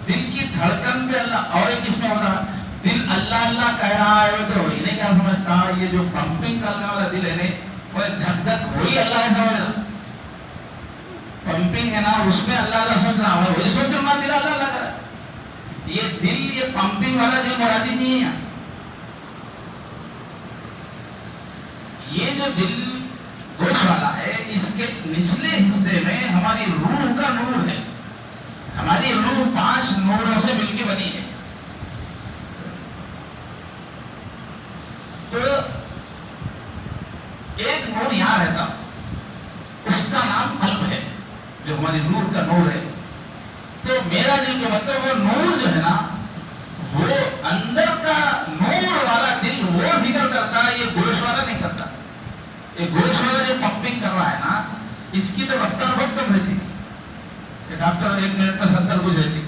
دل کی دھڑکن پہ اللہ. اور ایک اس میں ہوتا ہے دل اللہ اللہ کہہ رہا ہے تو انہیں کیا سمجھتا, یہ جو پمپنگ کرنے والا دل ہے وہ دھک دھک وہی اللہ ہے سمجھ رہا. پمپنگ ہے نا اس میں اللہ اللہ سمجھ رہا ہے, وہی سوچ رہا دل اللہ اللہ کر رہا ہے. یہ دل یہ پمپنگ والا دل مرادی نہیں ہے. یہ جو دل گوش والا ہے اس کے نچلے حصے میں ہماری روح کا نور ہے. ہماری روح 5 نوروں سے مل کے بنی ہے. تو ایک نور یہاں رہتا, اس کا نام قلب ہے جو ہماری روح کا نور ہے. تو میرا دل کا مطلب وہ نور جو ہے نا وہ اندر کا نور والا دل وہ ذکر کرتا ہے, یہ گوش والا نہیں کرتا. یہ گوش والا جو پمپنگ کر رہا ہے نا اس کی تو رفتار بہت کم رہتی ہے. ڈاکٹر 1 منٹ میں 70 کچھ رہتی,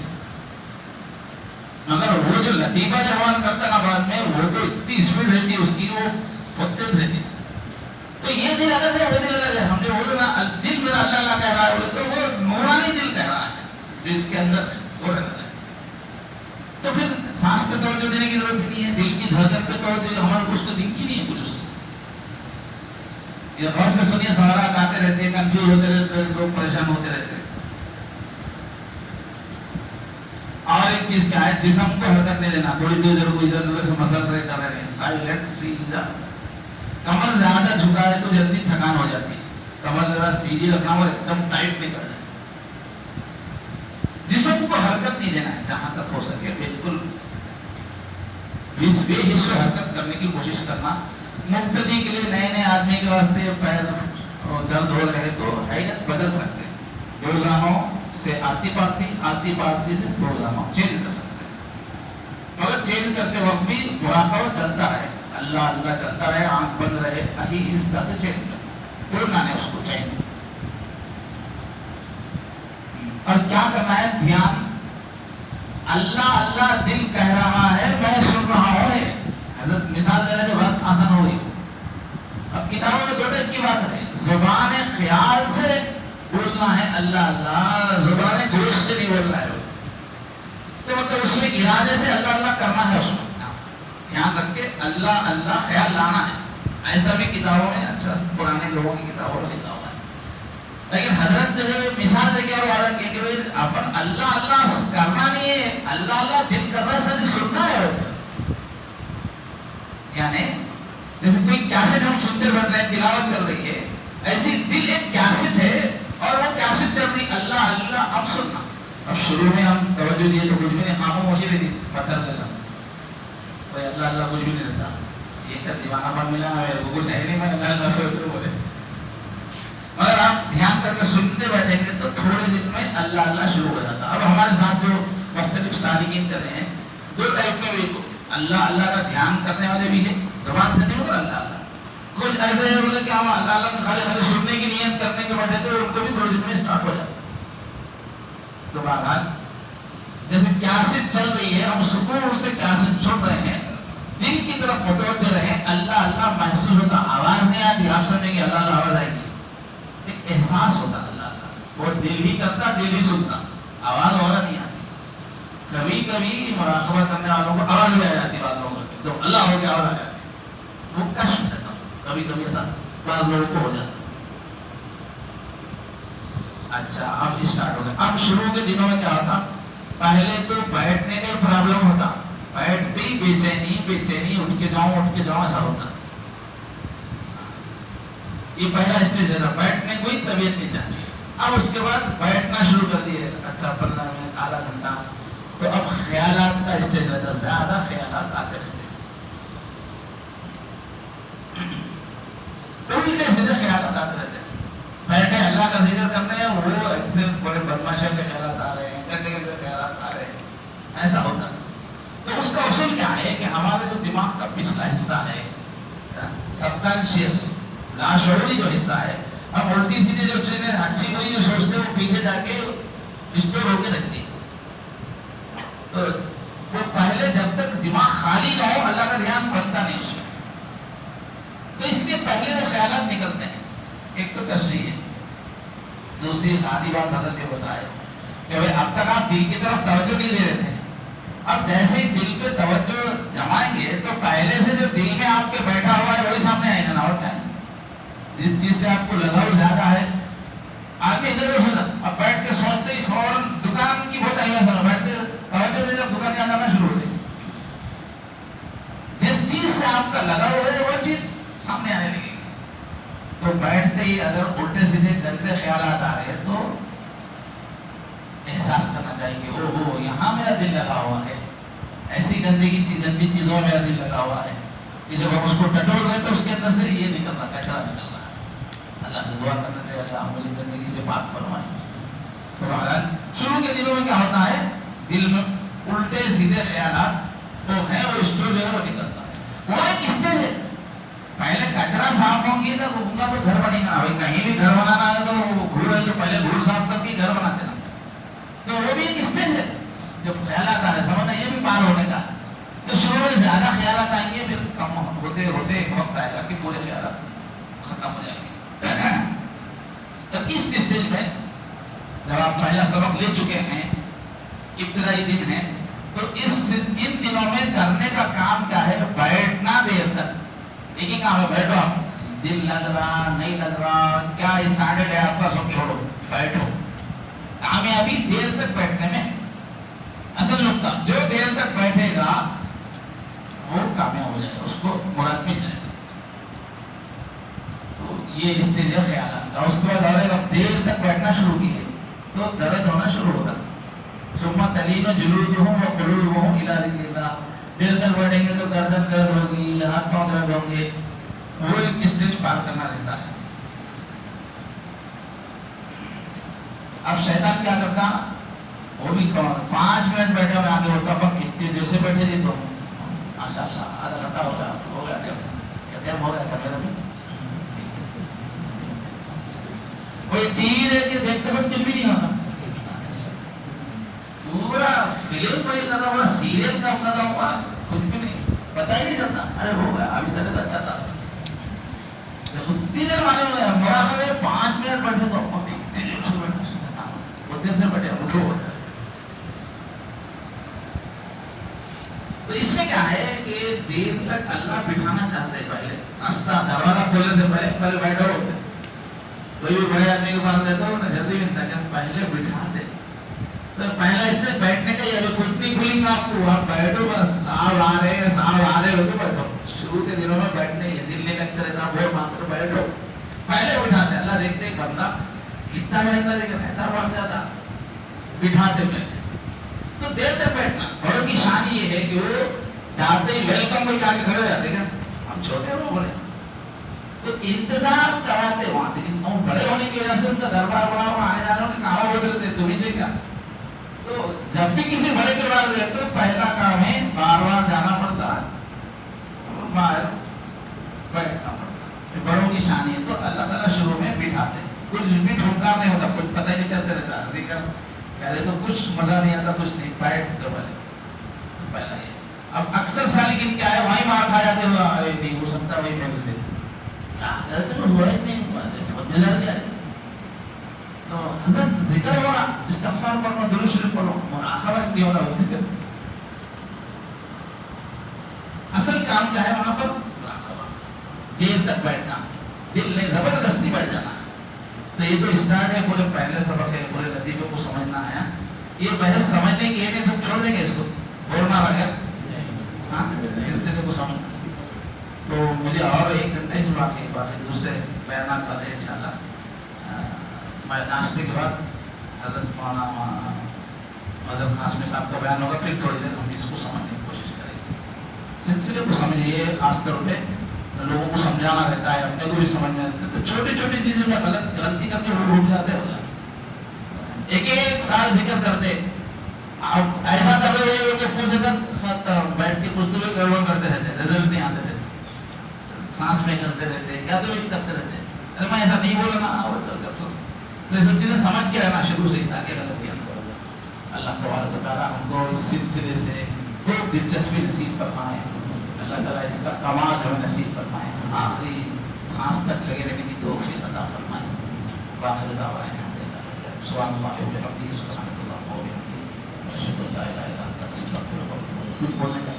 مگر وہ جو لطیفہ جوان کرتا نا بعد میں وہ تو اتنی اسپیڈ رہتی ہے اس کی, وہ بہت تیز رہتی ہے. تو یہ دل الگ ہے وہ دل الگ ہے. ہم نے بولے نا دل میرا اللہ اللہ کہہ رہا ہے بولے تو وہ نورانی دل کہہ رہا ہے جو اس کے اندر ہے وہ رہتا ہے. تو پھر سانس پہ توجہ دینے کی ضرورت ہی نہیں ہے, دل کی دھڑکن پہ توجہ. ہمارے کچھ تو دل کی نہیں ہے کچھ. اس سے یہ غور سے سنیے, سوالات آتے رہتے ہیں, کنفیوز ہوتے رہتے ہیں, لوگ پریشان ہوتے رہتے ہیں. اور ایک چیز کیا ہے, جسم کو حرکت نہیں دینا. تھوڑی دیر کو ادھر ادھر سے مسل رہے کر رہے ہیں, سائلنٹ سیدھا. کمر زیادہ جھکا ہے تو جلدی تھکان ہو جاتی ہے. کمر ذرا سیدھی رکھنا اور ایک دم ٹائٹ نہیں کرنا. جسم کو حرکت نہیں دینا ہے جہاں تک ہو سکے. بالکل بے حص حرکت کرنے کی کوشش کرنا. مبتدی کے لیے, نئے آدمی کے واسطے پیر درد ہو رہے تو حیت بدل سکتے ہیں. روزانوں سے آتی پاتی سے روزانہ چینج کر سکتے ہیں. مگر چینج کرتے وقت بھی مراقبہ چلتا رہے, اللہ اللہ چلتا رہے, آنکھ بند رہے, آہستہ سے چینج کرنا, توڑنا نہیں اس کو چینج. اور کیا کرنا ہے, دھیان. اللہ اللہ دل کہہ رہا ہے, میں سن رہا ہوں. حضرت مثال دینے سے بات آسان ہو گئی. اب کتابوں میں دو ٹائپ کی بات ہے. زبان خیال سے بولنا ہے اللہ اللہ, زبان گوش سے نہیں بولنا ہے. تو مطلب اس میں ارادے سے اللہ اللہ کرنا ہے. اس میں دھیان رکھ کے اللہ اللہ خیال لانا ہے. ایسا بھی کتابوں میں اچھا پرانے لوگوں کی کتابوں میں لکھا ہوا ہے. لیکن حضرت جو ہے مثال دے کے اور وعدہ کیا کہ اپن اللہ اللہ کرنا نہیں ہے, اللہ اللہ دل کر رہا ہے, سر سننا ہے. یعنی جیسے کوئی کیسٹ ہم سنتے بیٹھ رہے ہیں, تلاوت چل رہی ہے, ایسی دل ایک کیسٹ ہے اور وہ کیسٹ چل رہی اللہ اللہ. اب سننا. اب شروع میں ہم توجہ دیے تو کچھ بھی نہیں, خاموشی رہی تھی پتھر جیسا. بھائی اللہ اللہ کچھ بھی نہیں رہتا. یہ کیا دیوانہ پن ملا میرے کو, کچھ ہے نہیں, میں اللہ اللہ سوچ رہا ہوں بولے. مگر آپ دھیان کر کے سنتے بیٹھیں گے تو تھوڑے دن میں اللہ اللہ شروع ہو جاتا. اب ہمارے ساتھ جو مختلف سالکین چلے ہیں دو ٹائپ میں بھی, اللہ اللہ کا دھیان کرنے والے بھی ہیں, زبان سے نہیں بول اللہ اللہ, کچھ ایسے ہیں بولے کہ ہم اللہ اللہ میں خالی خالی سننے کی نیت کرنے کے بیٹھے تھے, ان کو بھی تھوڑے دن میں اسٹارٹ ہو جاتا. تو بہرحال جیسے کیسٹ چل رہی ہے, ہم سکون سے کیسٹ سن رہے ہیں, دل کی طرف متوجہ رہے, اللہ اللہ محسوس ہوتا, آواز نہیں آتی, آپ سمجھیں گے اللہ اللہ آواز آئے گی, ایک احساس ہوتا اللہ اللہ, وہ دل ہی کرتا دل ہی سنتا, آواز اور نہیں آتی. کبھی کبھی مراقبہ کرنے والوں کو آواز بھی آ جاتی, بعض لوگوں کی تو اللہ ہو کے آواز آ جاتی, وہ کشف رہتا, کبھی کبھی ایسا بعض لوگوں کو ہو جاتا. اچھا اب اسٹارٹ ہو گیا. اب شروع کے دنوں میں کیا ہوتا, پہلے تو بیٹھنے کا پرابلم ہوتا, بیٹھتے ہی بے چینی, اٹھ کے جاؤں ایسا ہوتا. یہ پہلا اسٹیج ہے, بیٹھنے کو ہی طبیعت نہیں چاہتی. اب اس کے بعد بیٹھنا شروع کر دیے, اچھا 15 منٹ آدھا گھنٹہ, تو اب خیالات کا اسٹیج رہتا, زیادہ خیالات آتے رہتے, الٹے سیدھے خیالات آتے رہتے. بیٹھے اللہ کا ذکر کرنے ہیں, وہ بڑے بدماشوں کے خیالات آ رہے ہیں, گندے گندے خیالات آ رہے ہیں, ایسا ہوتا. تو اس کا اصول کیا ہے کہ ہمارے جو دماغ کا پچھلا حصہ ہے, سب کانشیس لاشعوری جو حصہ ہے, ہم الٹی سیدھی جو چیزیں اچھی بری جو سوچتے ہیں وہ پیچھے جا کے اسٹور ہو کے رہتی ہے. تو وہ پہلے جب تک دماغ خالی نہ ہو اللہ کا دھیان بنتا نہیں اس میں, تو اس لیے پہلے وہ خیالات نکلتے ہیں. ایک تو تشریح ہے, دوسری سادی بات حضرت نے بتایا کہ بھائی اب تک آپ دل کی طرف توجہ نہیں دے رہے تھے, اب جیسے ہی دل پہ توجہ جمائیں گے تو پہلے سے جو دل میں آپ کے بیٹھا ہوا ہے وہی سامنے آئے گا نا, اور کیا ہے, جس چیز سے آپ کو لگاؤ زیادہ ہے آگے ادھر ادھر سنا, اب بیٹھ کے سوچتے ہی فوراً دکان کی بہت اہمیت ہے, بیٹھتے توجہ دے جب دکان یاد آنا شروع ہو جائے, جس چیز سے آپ کا لگاؤ ہے وہ چیز سامنے آنے لگے گی. تو بیٹھتے ہی اگر الٹے سیدھے گندے خیالات آ رہے ہیں تو احساس کرنا چاہیے کہ او ہو یہاں میرا دل لگا ہوا ہے, ایسی گندی چیزوں میں میرا دل لگا ہوا ہے کہ جب ہم اس کو ٹٹول رہے تو اس کے اندر سے یہ نکل رہا, کچرا نکل رہا ہے. اللہ سے دعا کرنا چاہیے اللہ مجھے گندگی سے پاک فرمائے. تو بہرحال شروع کے دنوں میں کیا ہوتا ہے, دل میں الٹے سیدھے خیالات وہ ہیں, وہ اسٹور جو ہے وہ نکلتا ہے. وہ ایک اسٹیج ہے, پہلے کچرا صاف ہوں گی تو گھر بنے گا, بھائی کہیں بھی گھر بنانا ہے تو گھوڑ ہے تو پہلے گھوڑ صاف کر کے گھر بناتے نا, تو وہ بھی ایک اسٹیج ہے. جب خیالات آ رہے سمجھنا یہ بھی پار ہونے کا, تو شروع میں زیادہ خیالات آئیں گے, پھر کم ہوتے ہوتے ایک وقت آئے گا کہ پورے خیالات ختم ہو جائیں گے. تو اس اسٹیج میں جب آپ پہلا سبق لے چکے ہیں, ابتدائی دن ہے, تو ان دنوں میں کرنے کا کام کیا ہے, بیٹھنا دیر تک. ایک ہی کام ہے, بیٹھو, آپ دل لگ رہا نہیں لگ رہا کیا اسٹینڈرڈ ہے آپ کا سب چھوڑو, بیٹھو. کامیابی دیر تک بیٹھنے میں, اصل نقطہ جو دیر تک بیٹھے گا وہ کامیاب ہو جائے گا, اس کو مراد مل جائے گا. تو یہ اسٹیج ہے خیالات کا. اس کے بعد اگر دیر تک بیٹھنا شروع کیے تو درد ہونا شروع ہوگا. ثم تلین جلودہم وقلوبہم الی ذکر اللہ, دیر تک بیٹھیں گے تو گردن درد ہوگی, ہاتھ پاؤں درد ہوں گے, وہ ایک اسٹیج پار کرنا رہتا ہے. اب شیطان کیا کرتا, وہ بھی 5 منٹ بیٹھا میں آگے ہوتا, اب اتنی دیر سے بیٹھے تھے تو ماشاء اللہ آدھا گھنٹہ ہو گیا ٹائم ہو گیا کیا میرا بھی. کوئی ٹی وی دیکھ کے دیکھتے وقت کچھ بھی نہیں ہونا, پورا فلم کو یہ کرنا ہوا, سیریل کا کرنا ہوا, کچھ بھی نہیں, پتہ ہی نہیں چلتا. ارے ہو گیا ابھی چلے تو اچھا تھا. اتنی دیر معلوم ہے مراقبے 5 منٹ بیٹھے تو اتنی دیر سے بیٹھے, وہ دیر سے بیٹھے اٹھو ہوتا ہے. تو اس میں کیا ہے کہ دیر تک اللہ بٹھانا چاہتے ہیں. پہلے ناشتہ دروازہ کھولنے سے پہلے بیٹھو ہوتے, کوئی بھی بڑے آدمی کے پاس گئے تو انہیں جلدی ملتا ہے, پہلے بٹھا دے. تو پہلا اس نے بیٹھنے کا یہ کچھ نہیں کھلیں گا آپ کو, آپ بیٹھو بس, صاحب آ رہے ہو تو بیٹھو. شروع کے دنوں میں بیٹھنے یہ دل نہیں لگتا رہتا, بہت مانگتے بیٹھو, پہلے بٹھاتے. اللہ دیکھتے ایک بندہ کتنا بیٹھتا لیکن رہتا بھاگ جاتا, بٹھاتے بیٹھے. تو دیر تک بیٹھنا بڑوں کی شان یہ ہے کہ وہ جاتے ہی ویلکم بول کے آگے کھڑے ہو جاتے ہیں, ہم چھوٹے وہ بڑے, تو انتظار کراتے وہاں. لیکن بڑے ہونے کی وجہ سے ان کا دربار کچھ بھی ٹھمکا نہیں ہوتا, کچھ پتہ ہی نہیں چلتا رہتا ذکر پہلے تو کچھ مزہ نہیں آتا, کچھ نہیں, بیٹھ کے والے پہلا یہ. اب اکثر سالکین کیا ہے وہیں مار کھا جاتے ہو, ارے نہیں ہو سکتا وہی میں سے کیا کرتے ہو ہی نہیں بہت دل آ. تو حضرت ذکر ہونا, استغفار پڑھنا, درود شریف پڑھو, مراقبہ نہیں ہونا ہوتا. اصل کام کیا ہے وہاں پر مراقبہ, دیر تک بیٹھنا, دل نہیں زبردستی بیٹھ جانا. تو یہ تو اسٹارٹ ہے, پورے پہلے سبق ہے, پورے لطیفے کو سمجھنا ہے. یہ بحث سمجھنے کی ہے کہ سب چھوڑ دیں گے اس کو, بولنا رہ گیا ہاں سلسلے کو سمجھنا. تو مجھے اور ایک گھنٹے سے باقی دوسرے بیانات والے انشاءاللہ میں ناشتے کے بعد حضرت مولانا حضرت قاسمی صاحب کا بیان ہوگا, پھر تھوڑی دیر ہم اس کو سمجھنے کی کوشش کریں گے. سلسلے کو سمجھیے, خاص طور پہ لوگوں کو سمجھانا رہتا ہے, اپنے کو بھی سمجھنا رہتا ہے. تو چھوٹی چھوٹی چیزیں میں غلطی کر کے رک جاتے ہوگا. ایک سال ذکر کرتے, آپ ایسا کر رہے ہو کہ پوچھے تک بیٹھ کے کچھ تو گڑبڑ کرتے رہتے, رزلٹ نہیں آتے رہتے, سانس میں کرتے رہتے, کیا تو کرتے رہتے. ارے میں ایسا نہیں بولا نا, یہ سب چیزیں سمجھ کے رہنا شروع سے, تاکہ غلطیاں نہ ہو. اللہ تبارک و تعالیٰ ہم کو اس سلسلے سے خوب دلچسپی نصیب فرمائے. اللہ تعالیٰ اس کا کمال ہمیں نصیب فرمائے, آخری سانس تک لگے رہنے کی توفیق عطا فرمائے. باخر دعوانا الحمدللہ, سبحان اللہ و بحمدہ, سبحان اللہ و بحمدہ, اشہد ان لا الہ الا انت استغفرک و اتوب الیک. کچھ بولنے کا